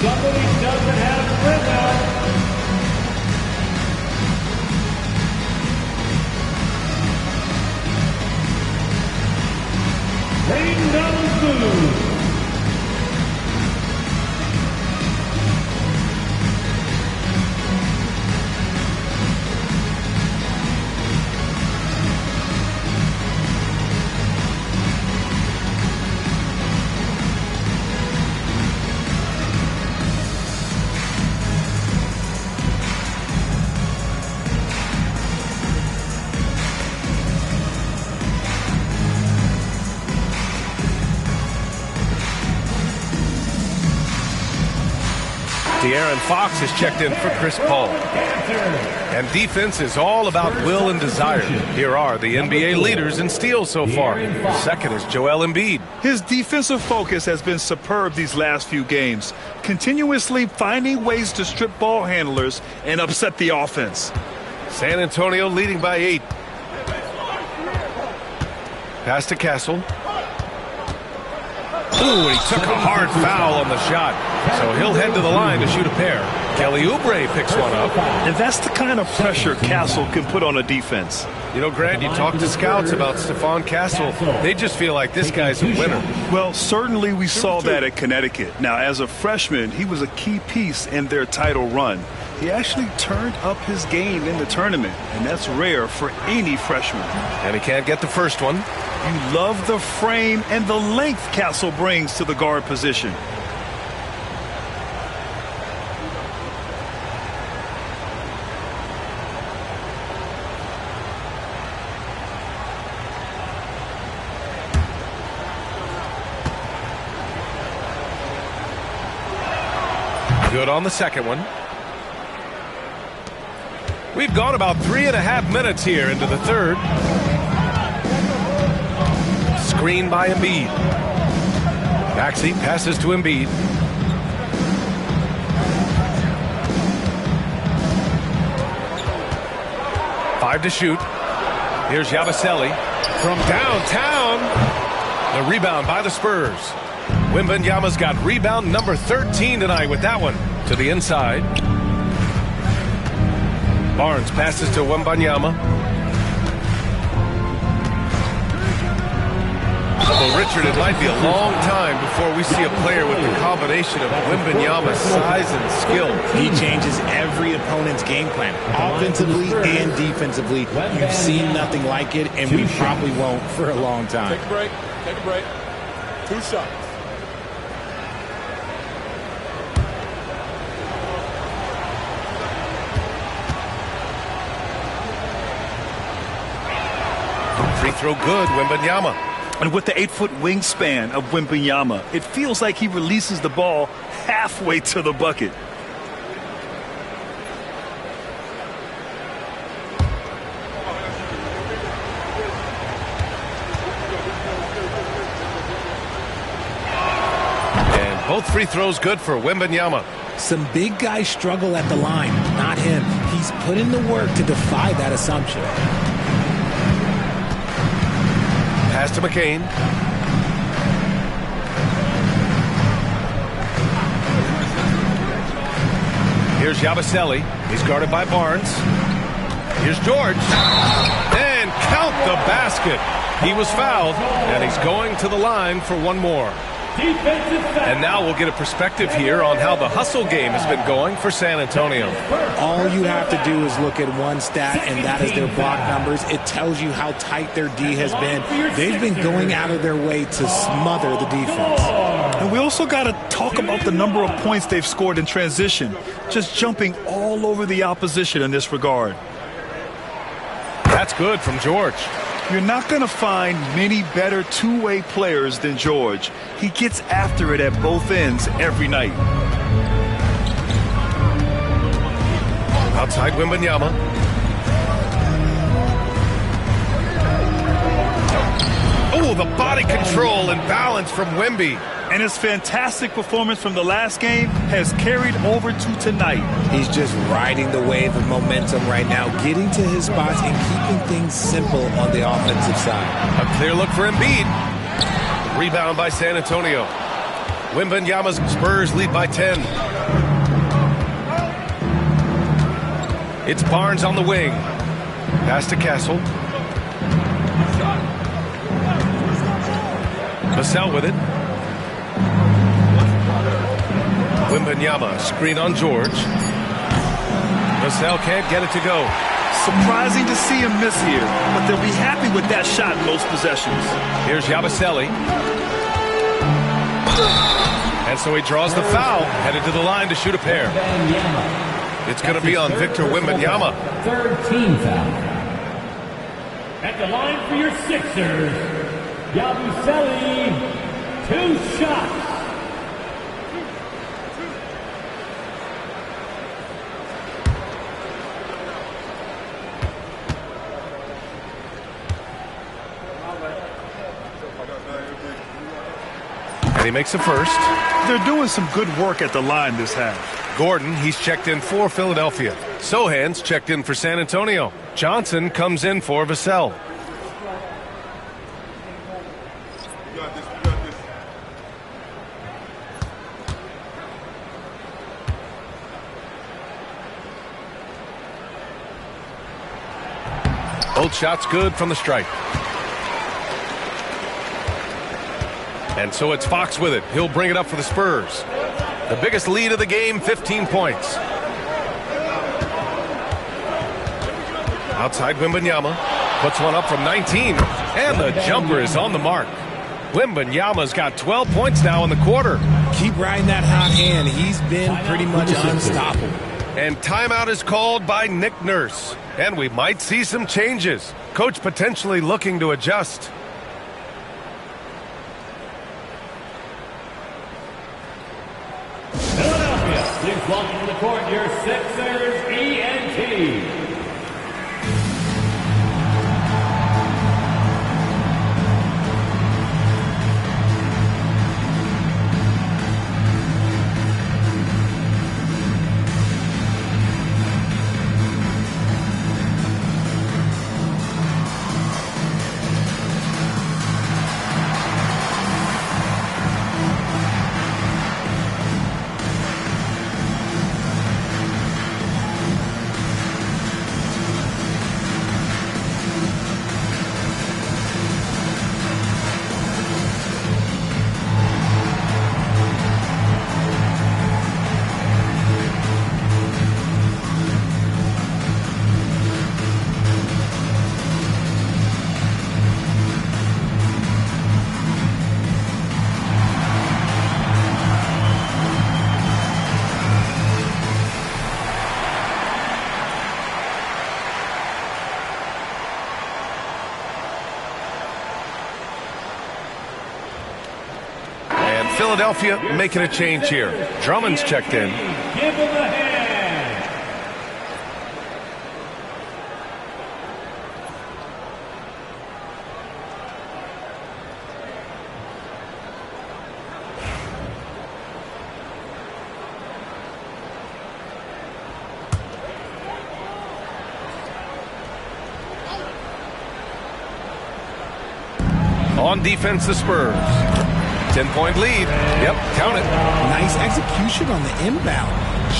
Somebody doesn't have the rhythm. Rain down blue. De'Aaron Fox has checked in for Chris Paul. And defense is all about will and desire. Here are the NBA leaders in steals so far. Second is Joel Embiid. His defensive focus has been superb these last few games, continuously finding ways to strip ball handlers and upset the offense. San Antonio leading by 8. Pass to Castle. Ooh, he took a hard foul on the shot. So he'll head to the line to shoot a pair. Kelly Oubre picks one up. And that's the kind of pressure Castle can put on a defense. You know, Grant, you talk to scouts about Stephon Castle. They just feel like this guy's a winner. Well, certainly we saw that at Connecticut. Now, as a freshman, he was a key piece in their title run. He actually turned up his game in the tournament, and that's rare for any freshman. And he can't get the first one. You love the frame and the length Castle brings to the guard position. Good on the second one. We've gone about 3.5 minutes here into the third. Screen by Embiid. Maxey passes to Embiid. Five to shoot. Here's Yabusele from downtown. The rebound by the Spurs. Wembanyama's got rebound number 13 tonight with that one to the inside. Barnes passes to Wembanyama. Well, Richard, it might be a long time before we see a player with the combination of Wembanyama's size and skill. He changes every opponent's game plan, offensively and defensively. You've seen nothing like it, and we probably won't for a long time. Take a break. Take a break. 2 shots. Free throw good, Wembanyama. And with the 8-foot wingspan of Wembanyama, it feels like he releases the ball halfway to the bucket. And both free throws good for Wembanyama. Some big guys struggle at the line, not him. He's put in the work to defy that assumption. Pass to McCain. Here's Yabusele. He's guarded by Barnes. Here's George. And count the basket. He was fouled, and he's going to the line for one more. And now we'll get a perspective here on how the hustle game has been going for San Antonio. All you have to do is look at one stat, and that is their block numbers. It tells you how tight their D has been. They've been going out of their way to smother the defense. And we also got to talk about the number of points they've scored in transition, just jumping all over the opposition in this regard. That's good from George. You're not going to find many better two-way players than George. He gets after it at both ends every night. Outside Wembanyama. Oh, the body control and balance from Wemby. And his fantastic performance from the last game has carried over to tonight. He's just riding the wave of momentum right now, getting to his spots and keeping things simple on the offensive side. A clear look for Embiid. Rebound by San Antonio. Wembanyama's Spurs lead by 10. It's Barnes on the wing. Pass to Castle. Vassell with it. Wembanyama, screen on George. Vassell can't get it to go. Surprising to see him miss here, but they'll be happy with that shot in most possessions. Here's Yabusele. And so he draws the foul, headed to the line to shoot a pair. It's going to be on Victor Wembanyama. Third team foul. At the line for your Sixers, Yabusele, 2 shots. And he makes the first. They're doing some good work at the line this half. Gordon, he's checked in for Philadelphia. Sohan's checked in for San Antonio. Johnson comes in for Vassell. Both shots good from the stripe. And so it's Fox with it. He'll bring it up for the Spurs. The biggest lead of the game, 15 points. Outside Wembanyama. Puts one up from 19. And the jumper is on the mark. Wembanyama's got 12 points now in the quarter. Keep riding that hot hand. He's been pretty much unstoppable. And timeout is called by Nick Nurse. And we might see some changes. Coach potentially looking to adjust. Philadelphia, please welcome to the court your Sixers ENT. Philadelphia making a change here. Drummond's checked in. Give him a hand. On defense, the Spurs. 10-point lead. Yep, count it. Nice execution on the inbound.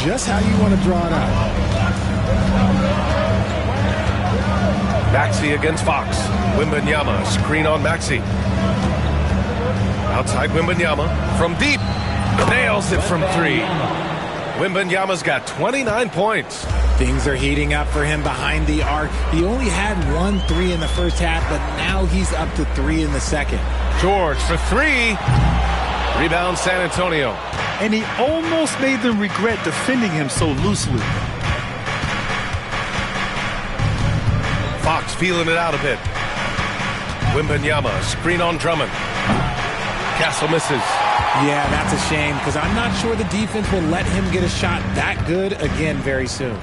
Just how you want to draw it out. Maxey against Fox. Wembanyama, screen on Maxey. Outside Wembanyama. From deep. Nails it from 3. Wembanyama's got 29 points. Things are heating up for him behind the arc. He only had 1 3 in the first half, but now he's up to 3 in the second. George for 3. Rebound San Antonio. And he almost made them regret defending him so loosely. Fox feeling it out a bit. Wembanyama, screen on Drummond. Castle misses. Yeah, that's a shame because I'm not sure the defense will let him get a shot that good again very soon.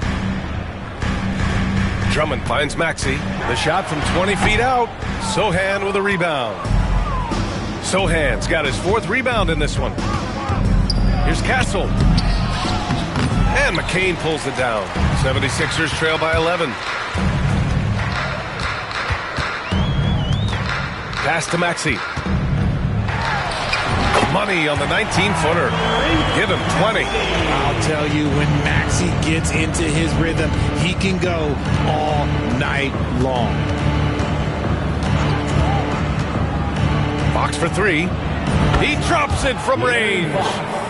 Drummond finds Maxey. The shot from 20 feet out. Sohan with a rebound. Sohan's got his 4th rebound in this one. Here's Castle. And McCain pulls it down. 76ers trail by 11. Pass to Maxey. Money on the 19-footer. Give him 20. I'll tell you, when Maxey gets into his rhythm, he can go all night long. Fox for 3. He drops it from range.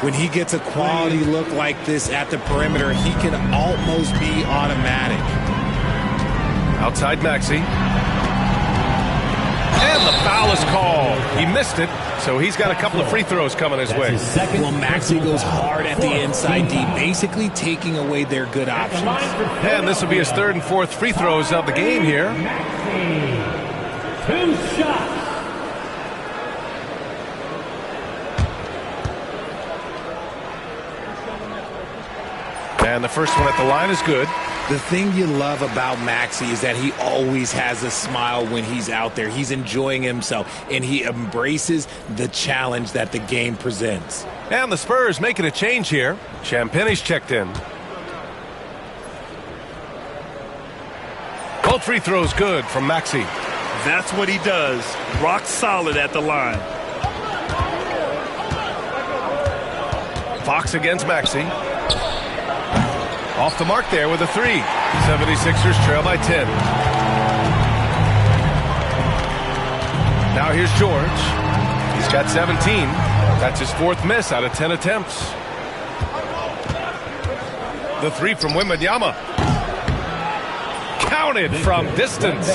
When he gets a quality look like this at the perimeter, he can almost be automatic. Outside Maxey. And the foul is called. He missed it, so he's got a couple of free throws coming his way. Well, Maxey goes hard at the inside D, basically taking away their good options. And this will be his 3rd and 4th free throws of the game here. 2 shots. And the first one at the line is good. The thing you love about Maxey is that he always has a smile when he's out there. He's enjoying himself, and he embraces the challenge that the game presents. And the Spurs making a change here. Champagne's checked in. Both free throws good from Maxey. That's what he does. Rock solid at the line. Fox against Maxey. Off the mark there with a 3. 76ers trail by 10. Now here's George. He's got 17. That's his 4th miss out of 10 attempts. The 3 from Wembanyama. counted from distance.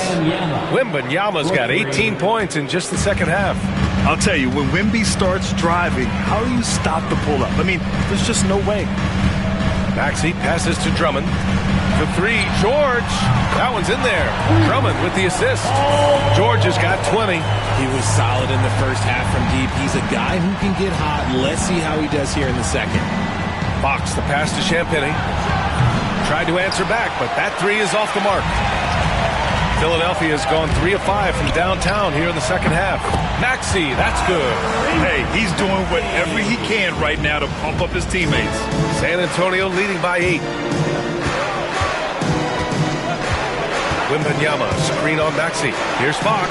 Wembanyama's got 18 points in just the second half. I'll tell you, when Wemby starts driving, how do you stop the pull-up? I mean, there's just no way. Maxey passes to Drummond. The three, George. That one's in there. Drummond with the assist. George has got 20. He was solid in the first half from deep. He's a guy who can get hot. Let's see how he does here in the second. Fox, the pass to Champagnie. Tried to answer back, but that three is off the mark. Philadelphia has gone 3 of 5 from downtown here in the second half. Maxey, that's good. Hey, he's doing whatever he can right now to pump up his teammates. San Antonio leading by 8. Wembanyama, screen on Maxey. Here's Fox.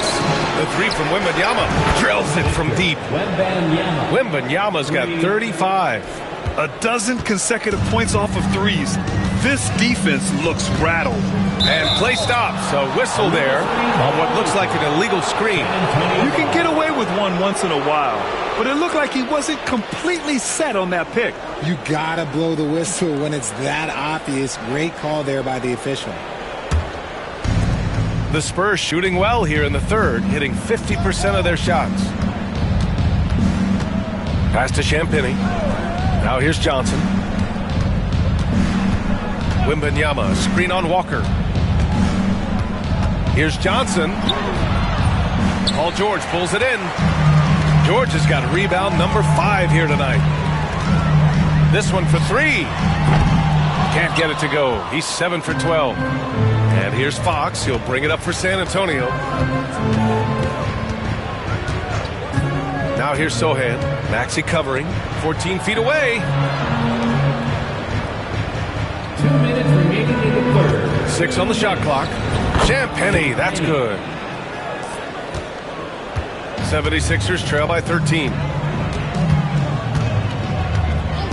The three from Wembanyama. Drills it from deep. Wembanyama's got 35. A dozen consecutive points off of threes. This defense looks rattled. And play stops. A whistle there on what looks like an illegal screen. You can get away with one once in a while, but it looked like he wasn't completely set on that pick. You gotta blow the whistle when it's that obvious. Great call there by the official. The Spurs shooting well here in the third, hitting 50% of their shots. Pass to Champagnie. Now here's Johnson. Wembanyama, screen on Walker. Here's Johnson. Paul George pulls it in. George has got rebound number 5 here tonight. This one for 3. Can't get it to go. He's 7 for 12. And here's Fox. He'll bring it up for San Antonio. Now here's Sohan. Maxey covering. 14 feet away. 2 minutes remaining in the third. 6 on the shot clock. Champagnie, that's good. 76ers trail by 13.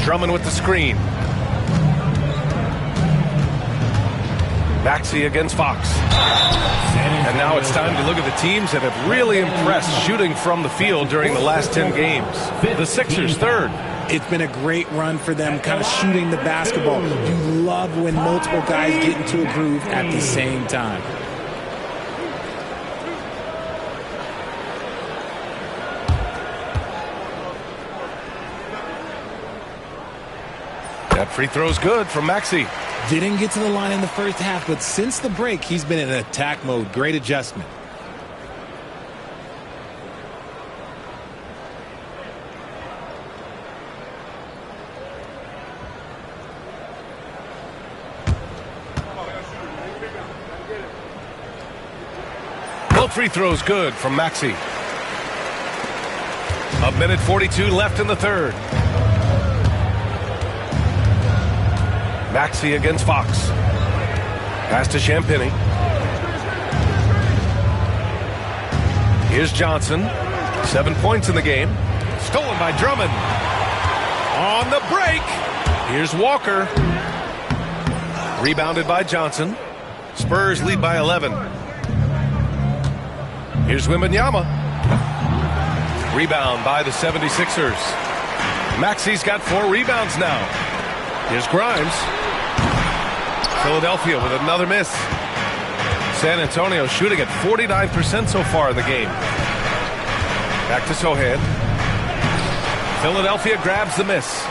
Drummond with the screen. Maxey against Fox. And now it's time to look at the teams that have really impressed shooting from the field during the last 10 games. The Sixers, third. It's been a great run for them, kind of shooting the basketball. You love when multiple guys get into a groove at the same time. That free throw's good from Maxey. Didn't get to the line in the first half, but since the break, he's been in attack mode. Great adjustment. Both free throws good from Maxey. 1:42 left in the third. Maxey against Fox. Pass to Champagnie. Here's Johnson. 7 points in the game. Stolen by Drummond. On the break. Here's Walker. Rebounded by Johnson. Spurs lead by 11. Here's Wembanyama. Rebound by the 76ers. Maxey's got 4 rebounds now. Here's Grimes. Philadelphia with another miss. San Antonio shooting at 49% so far in the game. Back to Sohan. Philadelphia grabs the miss.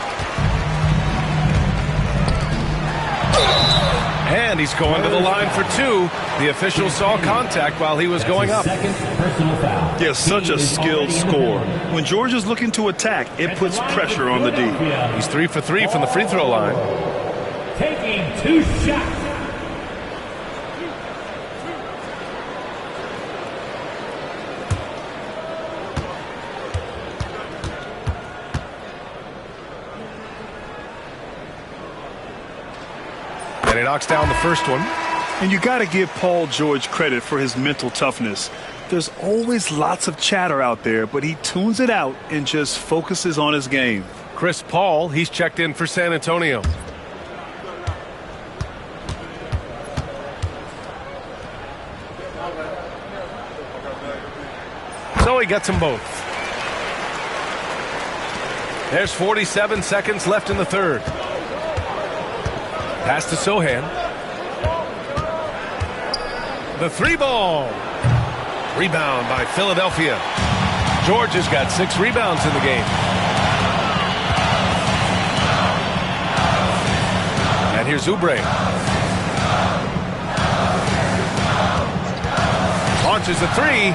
And he's going to the line for 2. The official saw contact while he was going up. Yeah, such a skilled score. When George is looking to attack, it puts pressure on the D. He's 3 for 3 from the free throw line. Taking 2 shots. And he knocks down the first one. And you got to give Paul George credit for his mental toughness. There's always lots of chatter out there, but he tunes it out and just focuses on his game. Chris Paul, he's checked in for San Antonio. So he gets them both. There's 47 seconds left in the third. Pass to Sohan. The three ball. Rebound by Philadelphia. George has got 6 rebounds in the game. And here's Oubre. Launches the 3.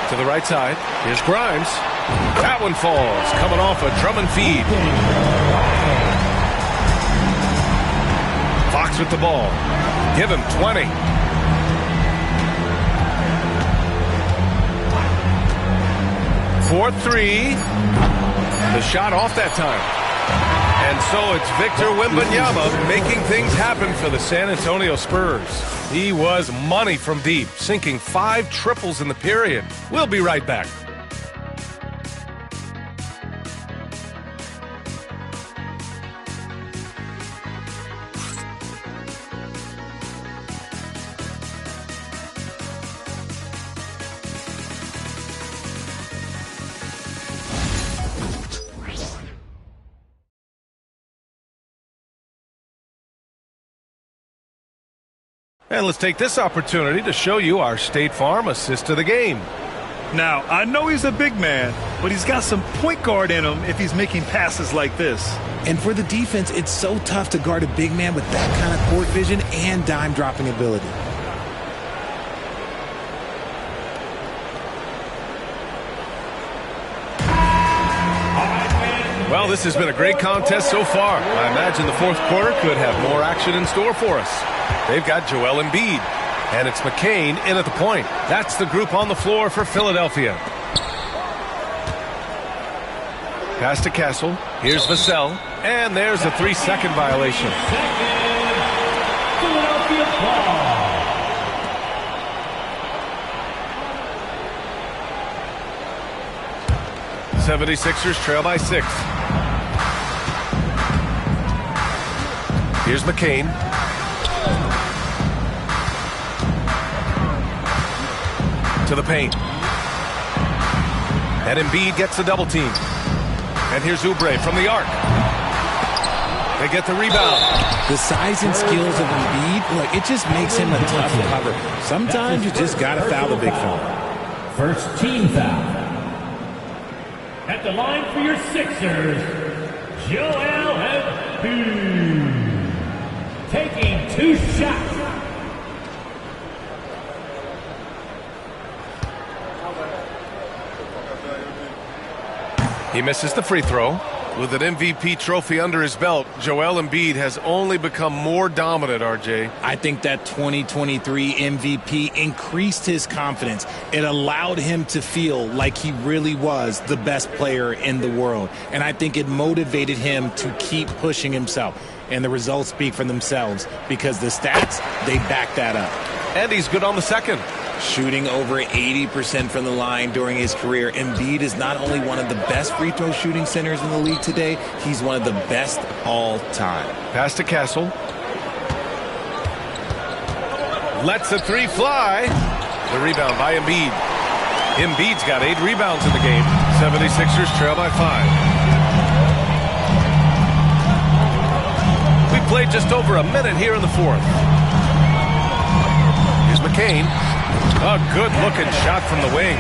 To the right side. Here's Grimes. That one falls. Coming off a Drummond feed. Fox with the ball. Give him 20. For 3. The shot off that time. And so it's Victor Wembanyama making things happen for the San Antonio Spurs. He was money from deep, sinking 5 triples in the period. We'll be right back. And let's take this opportunity to show you our State Farm assist to the game. Now, I know he's a big man, but he's got some point guard in him if he's making passes like this. And for the defense, it's so tough to guard a big man with that kind of court vision and dime dropping ability. Well, this has been a great contest so far. I imagine the fourth quarter could have more action in store for us. They've got Joel Embiid, and it's McCain in at the point. That's the group on the floor for Philadelphia. Pass to Castle. Here's Vassell, and there's a 3-second violation. Philadelphia ball. 76ers trail by 6. Here's McCain. To the paint. And Embiid gets the double team. And here's Oubre from the arc. They get the rebound. The size and skills of Embiid, look, it just makes him a tough cover. Sometimes you just got to foul the big fella. First team foul. At the line for your Sixers, Joel Embiid. Taking 2 shots. He misses the free throw. With an MVP trophy under his belt, Joel Embiid has only become more dominant, RJ. I think that 2023 MVP increased his confidence. It allowed him to feel like he really was the best player in the world. And I think it motivated him to keep pushing himself. And the results speak for themselves because the stats, they back that up. And he's good on the second. Shooting over 80% from the line during his career, Embiid is not only one of the best free throw shooting centers in the league today, he's one of the best all time. Pass to Castle. Lets the 3 fly. The rebound by Embiid. Embiid's got 8 rebounds in the game. 76ers trail by 5. We played just over a minute here in the fourth. Here's McCain. A good-looking shot from the wing.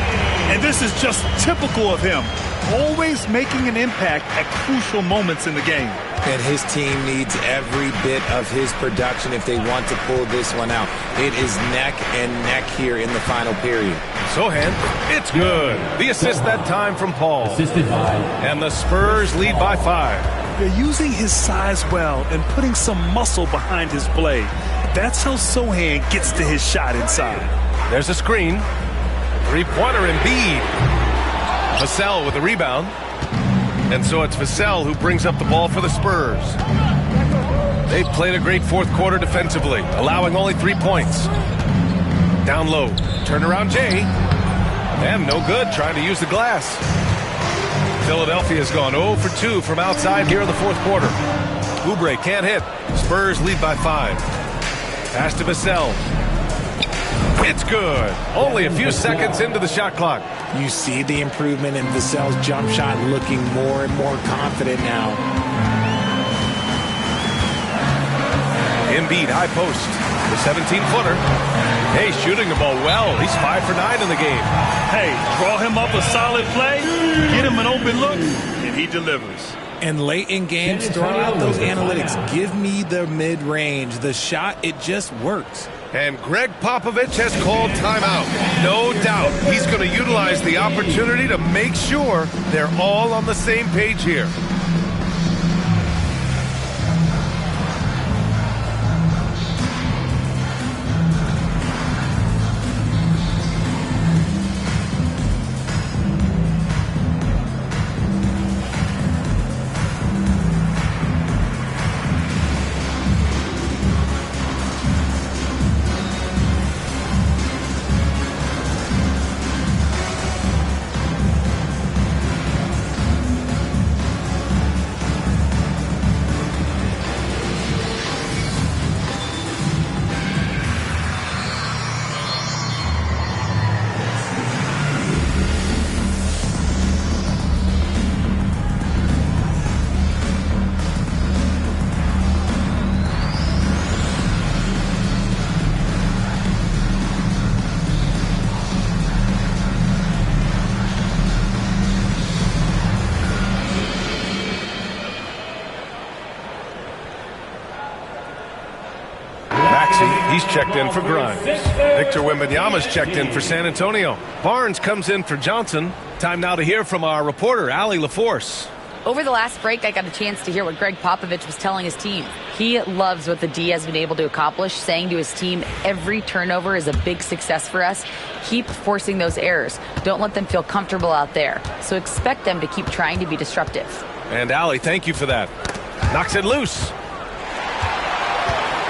And this is just typical of him. Always making an impact at crucial moments in the game. And his team needs every bit of his production if they want to pull this one out. It is neck and neck here in the final period. Sohan, it's good. The assist that time from Paul. Assisted by. And the Spurs lead by 5. They're using his size well and putting some muscle behind his play. That's how Sohan gets to his shot inside. There's a screen. Three-pointer Embiid. Vassell with the rebound. And so it's Vassell who brings up the ball for the Spurs. They played a great fourth quarter defensively, allowing only 3 points. Down low. Turnaround Jay. And no good, trying to use the glass. Philadelphia has gone 0 for 2 from outside here in the fourth quarter. Oubre can't hit. Spurs lead by 5. Pass to Vassell. It's good. Only a few seconds into the shot clock. You see the improvement in Vassell's jump shot, looking more and more confident now. Embiid high post. The 17-footer. Hey, shooting the ball well. He's 5 for 9 in the game. Hey, draw him up a solid play, get him an open look, and he delivers. And late in games, throw out those analytics. Give me the mid-range. The shot, it just works. And Greg Popovich has called timeout. No doubt he's going to utilize the opportunity to make sure they're all on the same page here. He's checked in for Grimes. Victor Wembanyama's checked in for San Antonio. Barnes comes in for Johnson. Time now to hear from our reporter, Allie LaForce. Over the last break, I got a chance to hear what Greg Popovich was telling his team. He loves what the D has been able to accomplish, saying to his team, every turnover is a big success for us. Keep forcing those errors. Don't let them feel comfortable out there. So expect them to keep trying to be disruptive. And Allie, thank you for that. Knocks it loose.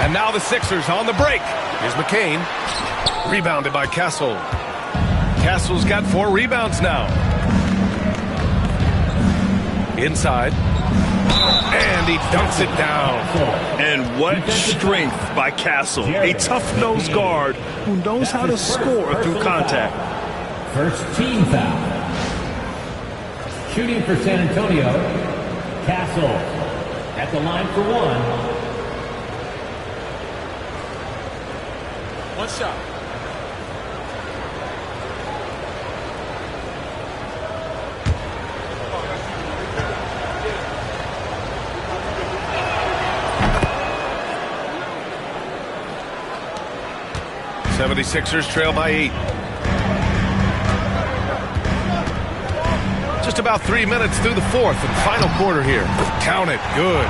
And now the Sixers on the break. Here's McCain. Rebounded by Castle. Castle's got 4 rebounds now. Inside. And he dunks it down. And what strength by Castle. A tough-nosed guard who knows how to score through contact. First team foul. Shooting for San Antonio, Castle at the line for 1. One shot. The 76ers trail by 8. Just about 3 minutes through the fourth and final quarter here. Count it. Good.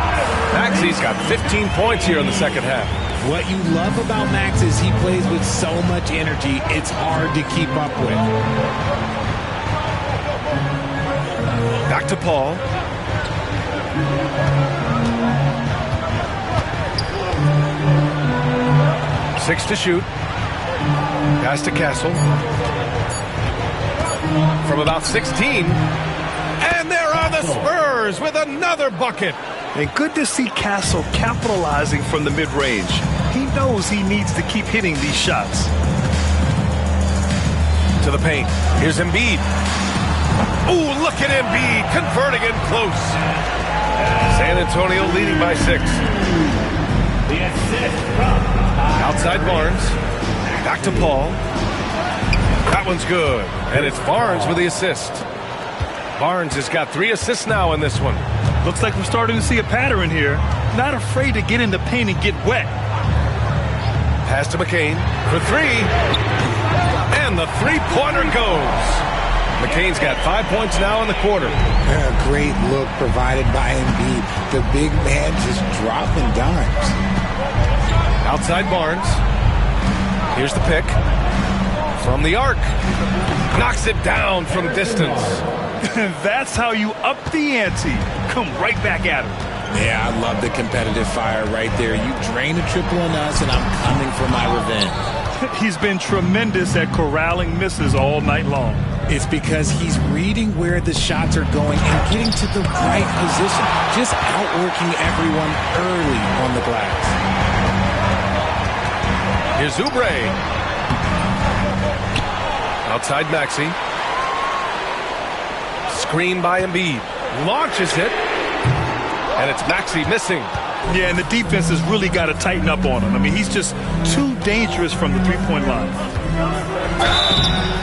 Maxey's got 15 points here in the second half. What you love about Max is he plays with so much energy, it's hard to keep up with. Back to Paul. Six to shoot. Pass to Castle. From about 16. And there are the Spurs with another bucket. And good to see Castle capitalizing from the mid-range. He knows he needs to keep hitting these shots. To the paint. Here's Embiid. Ooh, look at Embiid converting in close. San Antonio leading by 6. The assist from outside Barnes. Back to Paul. That one's good. And it's Barnes with the assist. Barnes has got 3 assists now in this one. Looks like we're starting to see a pattern here. Not afraid to get in the paint and get wet. Pass to McCain for 3. And the three-pointer goes. McCain's got 5 points now in the quarter. A great look provided by Embiid. The big man just dropping dimes. Outside Barnes. Here's the pick. From the arc. Knocks it down from distance. That's how you up the ante. Come right back at him. Yeah, I love the competitive fire right there. You drain a triple on us, and I'm coming for my revenge. He's been tremendous at corralling misses all night long. It's because he's reading where the shots are going and getting to the right position. Just outworking everyone early on the glass. Here's Oubre. Outside Maxey. Screen by Embiid. Launches it. And it's Maxey missing. Yeah, and the defense has really got to tighten up on him. I mean, he's just too dangerous from the three-point line.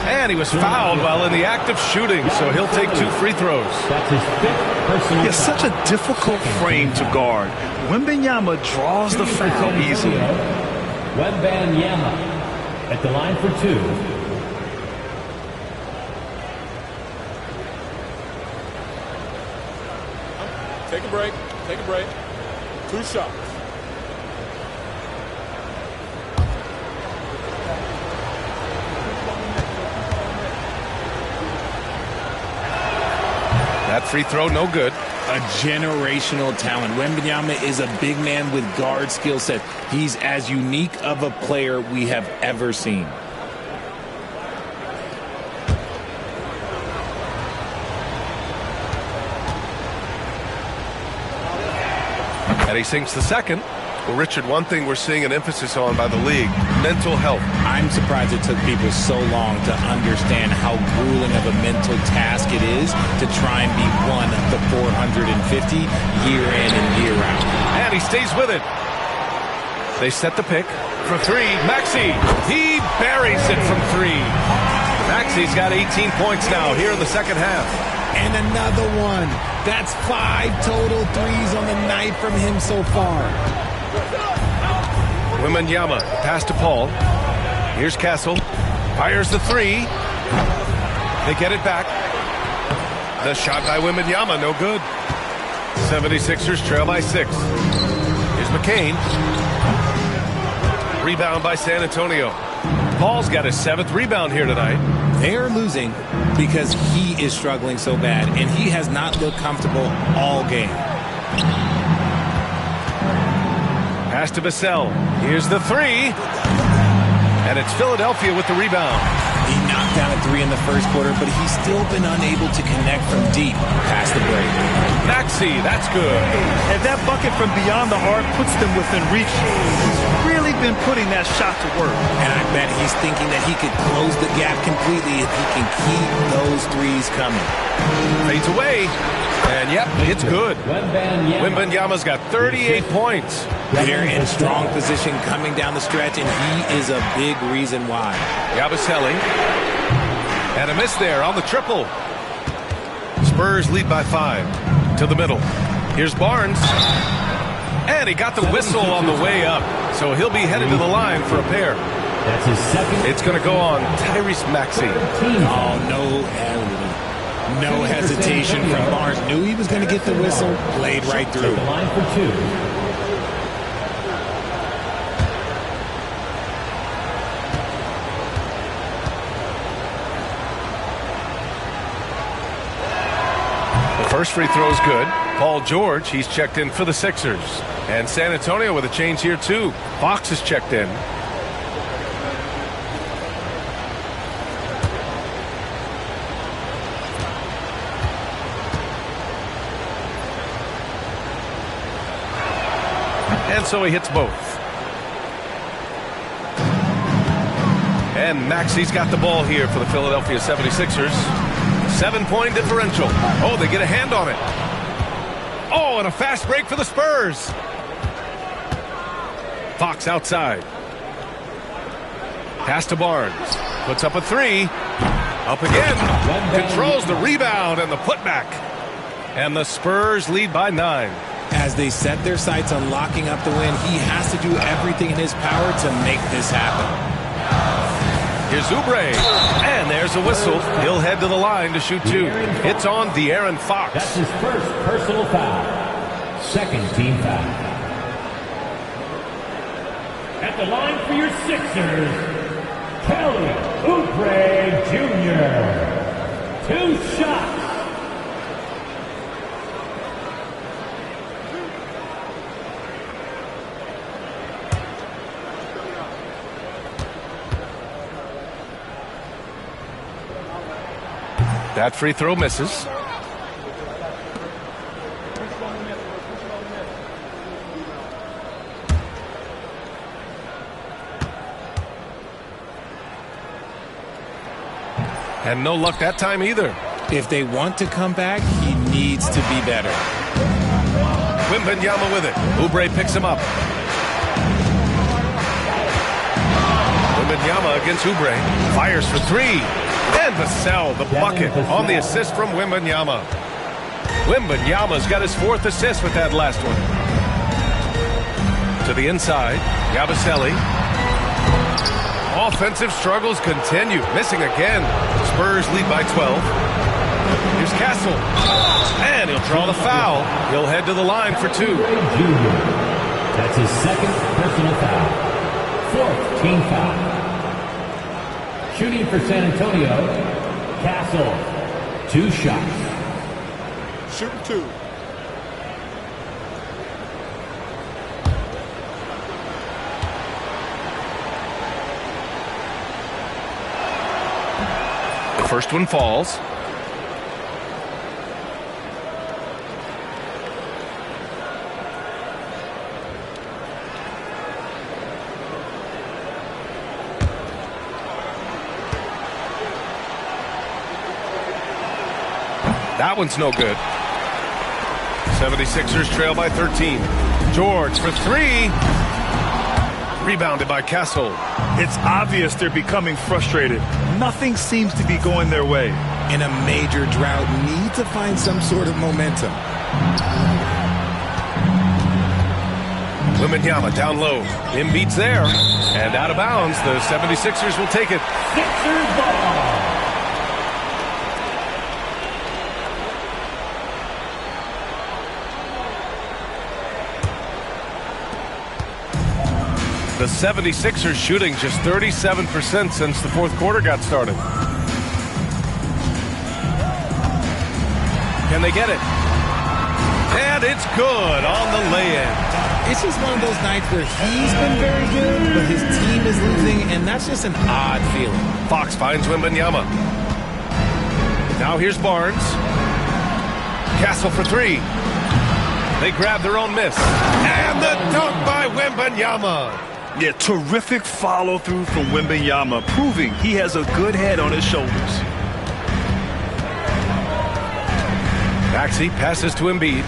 And he was fouled while in the act of shooting, so he'll take 2 free throws. That's his 5th personal It's such a difficult frame to guard. Wembanyama draws the foul easily. Wembanyama at the line for 2. Take a break. Take a break. 2 shots. That free throw, no good. A generational talent. Wembanyama is a big man with guard skill set. He's as unique of a player we have ever seen. And he sinks the second. Well, Richard, one thing we're seeing an emphasis on by the league, mental health. I'm surprised it took people so long to understand how grueling of a mental task it is to try and be one of the 450 year in and year out. And he stays with it. They set the pick for 3. Maxey, he buries it from 3. Maxey's got 18 points now here in the second half. And another one. That's 5 total threes on the night from him so far. Wembanyama, pass to Paul. Here's Castle. Fires the 3. They get it back. The shot by Wembanyama, no good. 76ers trail by 6. Here's McCain. Rebound by San Antonio. Paul's got his 7th rebound here tonight. They are losing because he is struggling so bad, and he has not looked comfortable all game. Pass to Vassell. Here's the 3. And it's Philadelphia with the rebound. He knocked down a 3 in the first quarter, but he's still been unable to connect from deep past the break. Maxey, that's good. And that bucket from beyond the arc puts them within reach. He's really been putting that shot to work. And I bet he's thinking that he could close the gap completely if he can keep those threes coming. Fades away. And yep, it's good. Wembanyama's got 38 points. They're in strong position coming down the stretch, and he is a big reason why. Yabusele. And a miss there on the triple. Spurs lead by 5. To the middle. Here's Barnes. And he got the whistle on the way up. So he'll be headed to the line for a pair. That's his 2nd. It's going to go on Tyrese Maxey. No hesitation from Barnes. Knew he was going to get the whistle. Played right through. The line for 2. The first free throw is good. Paul George, he's checked in for the Sixers. And San Antonio with a change here too. Fox is checked in. And so he hits both. And Maxey's got the ball here for the Philadelphia 76ers. 7-point differential. Oh, they get a hand on it. Oh, and a fast break for the Spurs. Fox outside. Pass to Barnes. Puts up a 3. Up again. Controls the rebound and the putback. And the Spurs lead by 9. As they set their sights on locking up the win, he has to do everything in his power to make this happen. Here's Oubre. And there's a whistle. He'll head to the line to shoot 2. It's on De'Aaron Fox. That's his first personal foul. 2nd team foul. At the line for your Sixers, Kelly Oubre Jr. 2 shots. That free throw misses. And no luck that time either. If they want to come back, he needs to be better. Wembanyama with it. Oubre picks him up. Wembanyama against Oubre. Fires for three. And Vassell, the bucket on the assist from Wembanyama. Wembanyama's got his 4th assist with that last one. To the inside, Yabusele. Offensive struggles continue. Missing again. Spurs lead by 12. Here's Castle. And he'll draw the foul. He'll head to the line for 2. That's his 2nd personal foul. 4th team foul. Shooting for San Antonio, Castle. 2 shots. Shooting 2. The first one falls. That one's no good. 76ers trail by 13. George for 3. Rebounded by Castle. It's obvious they're becoming frustrated. Nothing seems to be going their way. In a major drought, need to find some sort of momentum. Wembanyama down low. Embiid's there. And out of bounds, the 76ers will take it. Sixers ball. The 76ers shooting just 37% since the 4th quarter got started. Can they get it? And it's good on the lay-in. It's just one of those nights where he's been very good, but his team is losing, and that's just an odd feeling. Fox finds Wembanyama. Now here's Barnes. Castle for 3. They grab their own miss. And the dunk by Wembanyama. Yeah, terrific follow-through from Wembanyama, proving he has a good head on his shoulders. Maxey passes to Embiid.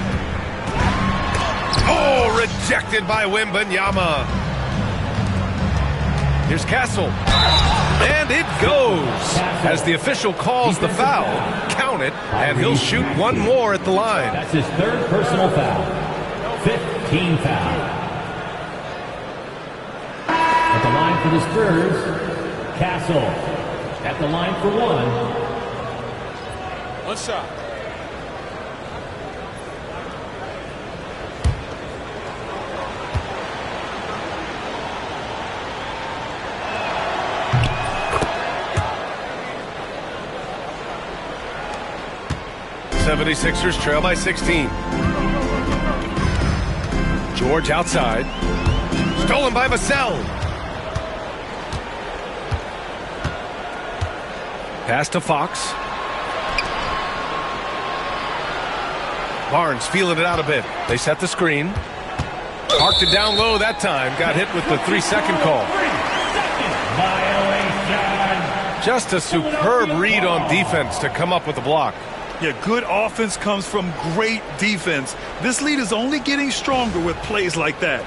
Oh, rejected by Wembanyama. Here's Castle. And it goes. As the official calls the foul, count it, and he'll shoot one more at the line. That's his 3rd personal foul. 5th team foul. At the line for the Spurs, Castle. At the line for 1. 1 shot. The 76ers trail by 16. George outside. Stolen by Vassell. Pass to Fox. Barnes feeling it out a bit. They set the screen. Parked it down low that time. Got hit with the 3-second call. Just a superb read on defense to come up with the block. Yeah, good offense comes from great defense. This lead is only getting stronger with plays like that.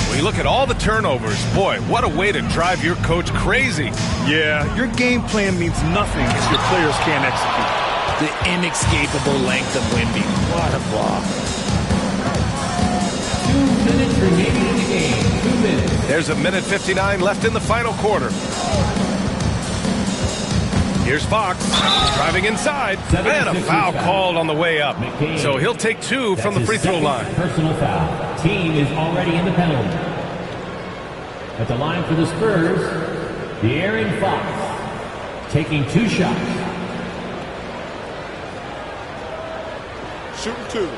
When you look at all the turnovers, boy, what a way to drive your coach crazy. Yeah, your game plan means nothing if your players can't execute. The inescapable length of Wemby. What a block. 2 minutes remaining in the game. 2 minutes. There's a minute 59 left in the final quarter. Here's Fox driving inside, and a foul called on the way up. So he'll take 2 from the free throw line. Personal foul. Team is already in the penalty. At the line for the Spurs, De'Aaron Fox taking 2 shots. Shooting 2.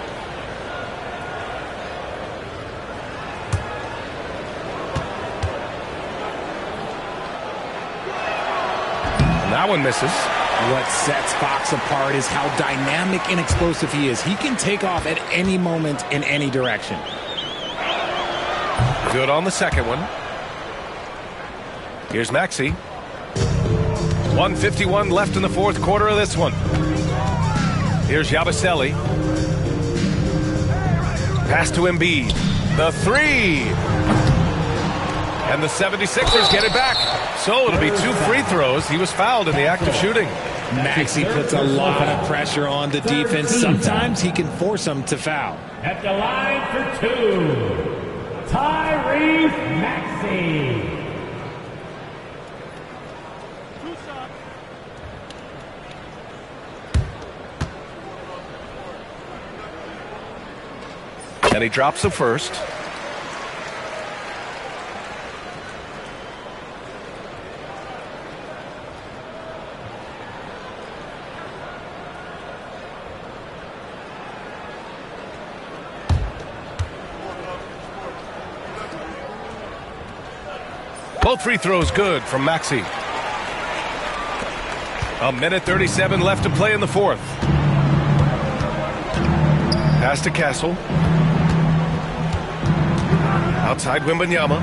That one misses. What sets Fox apart is how dynamic and explosive he is. He can take off at any moment in any direction. Good on the second one. Here's Maxey. 1:51 left in the 4th quarter of this one. Here's Yabusele. Pass to Embiid. The three. And the 76ers get it back. So it'll be 2 free throws. He was fouled in the act of shooting. Maxey puts a lot of pressure on the defense. Sometimes he can force them to foul. At the line for 2, Tyrese Maxey. And he drops the first. Both free throws good from Maxey. 1:37 left to play in the fourth. Pass to Castle. Outside Wembanyama.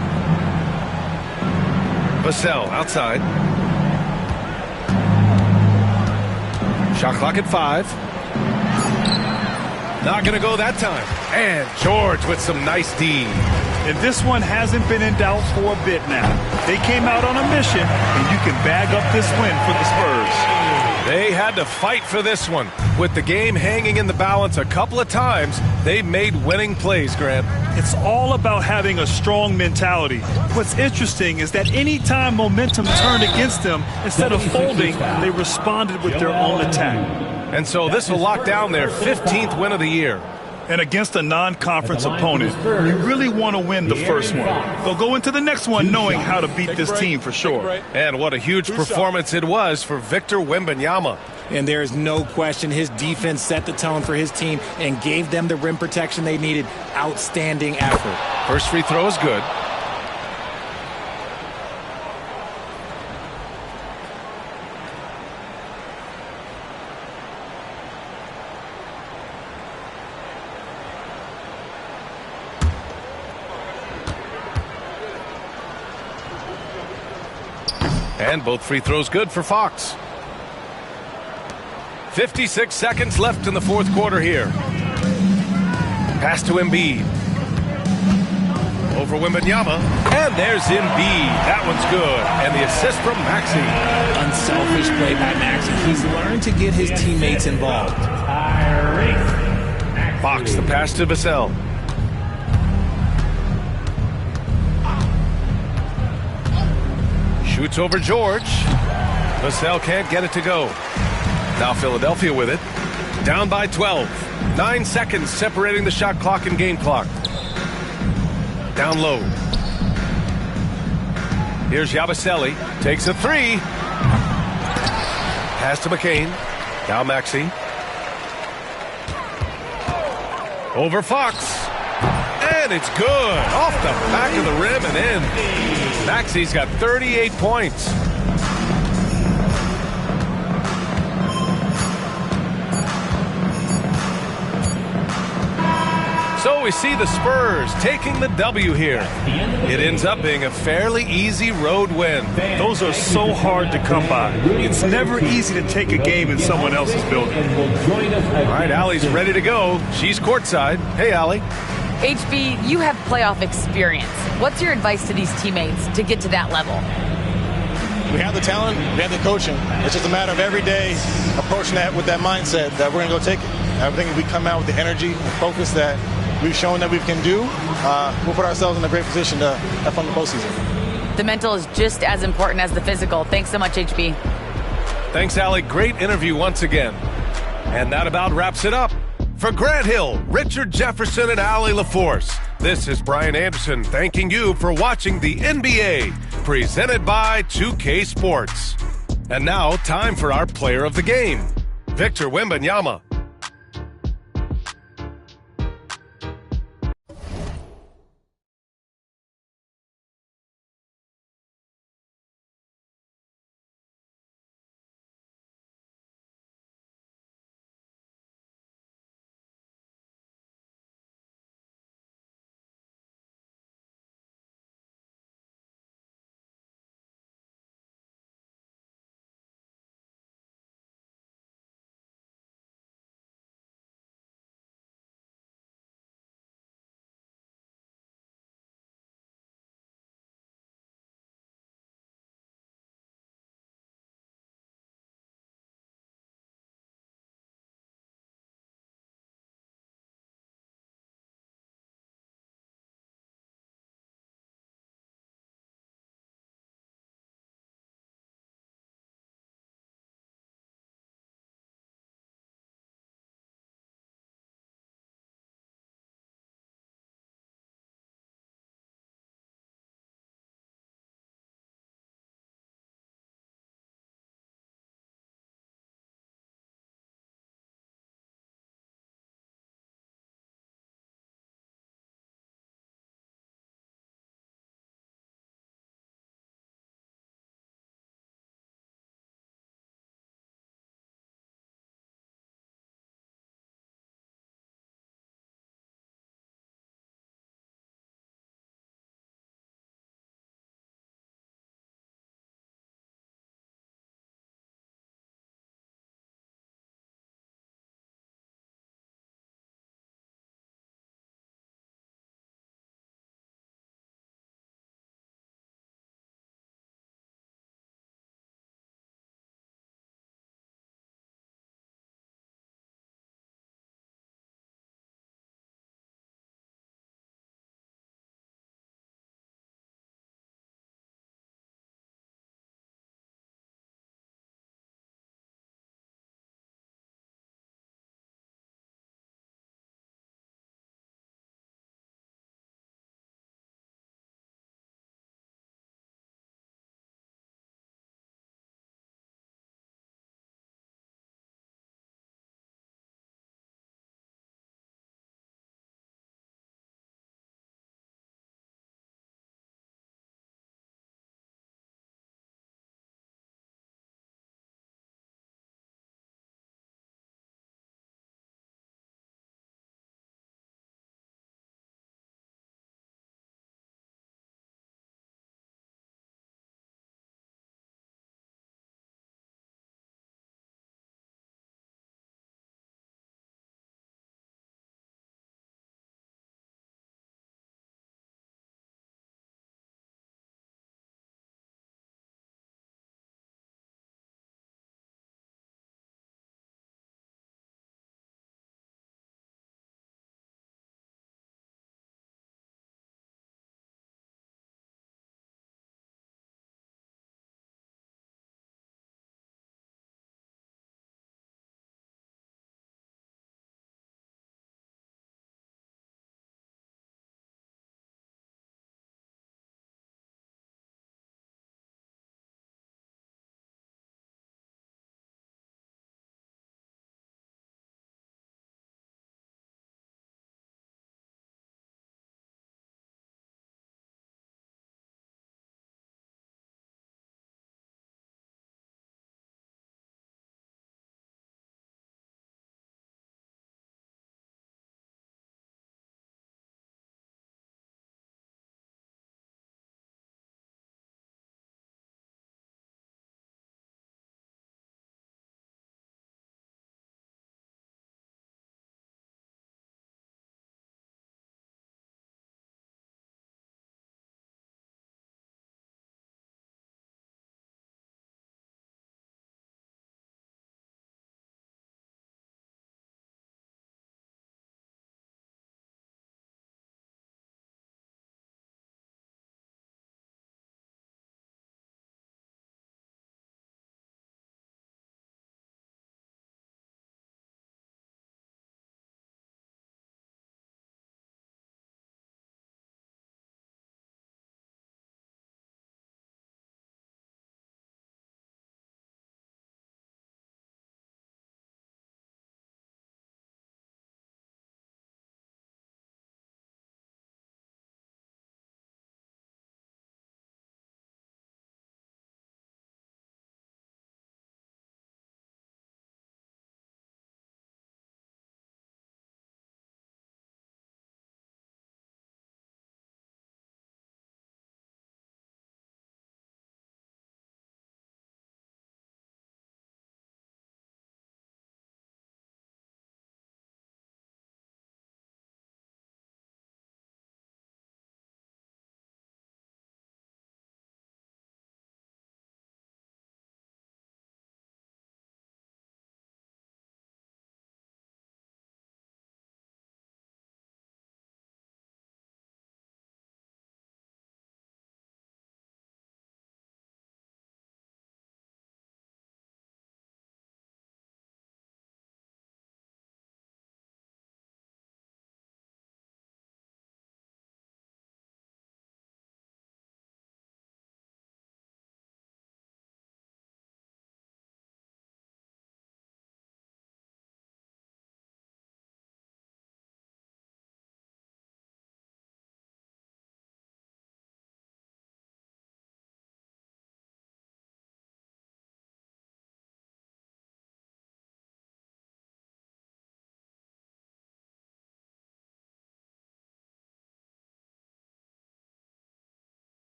Vassell outside. Shot clock at 5. Not going to go that time. And George with some nice D. And this one hasn't been in doubt for a bit now. They came out on a mission, and you can bag up this win for the Spurs. They had to fight for this one. With the game hanging in the balance a couple of times, they made winning plays, Grant. It's all about having a strong mentality. What's interesting is that any time momentum turned against them, instead of folding, they responded with their own attack. And so this will lock down their 15th win of the year. And against a non-conference opponent, you really want to win the first one. They'll go into the next one knowing how to beat this team for sure. And what a huge performance it was for Victor Wembanyama. And there is no question his defense set the tone for his team and gave them the rim protection they needed. Outstanding effort. First free throw is good. And both free throws good for Fox. 56 seconds left in the fourth quarter here. Pass to Embiid. Over Wembanyama. And there's Embiid. That one's good. And the assist from Maxey. Unselfish play by Maxey. He's learned to get his teammates involved. Fox the pass to Vassell. Shoots over George. Vassell can't get it to go. Now Philadelphia with it. Down by 12. 9 seconds separating the shot clock and game clock. Down low. Here's Yabusele. Takes a three. Pass to McCain. Now Maxey. Over Fox. And it's good. Off the back of the rim and in. Maxey's got 38 points. So we see the Spurs taking the W here. It ends up being a fairly easy road win. Those are so hard to come by. It's never easy to take a game in someone else's building. All right, Allie's ready to go. She's courtside. Hey, Allie. HB, you have playoff experience. What's your advice to these teammates to get to that level? We have the talent, we have the coaching. It's just a matter of every day approaching that with that mindset that we're going to go take it. I think if we come out with the energy and focus that we've shown that we can do, we'll put ourselves in a great position to have fun in the postseason. The mental is just as important as the physical. Thanks so much, HB. Thanks, Allie. Great interview once again. And that about wraps it up. For Grant Hill, Richard Jefferson, and Allie LaForce, this is Brian Anderson thanking you for watching the NBA, presented by 2K Sports. And now, time for our player of the game, Victor Wembanyama.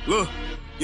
Look.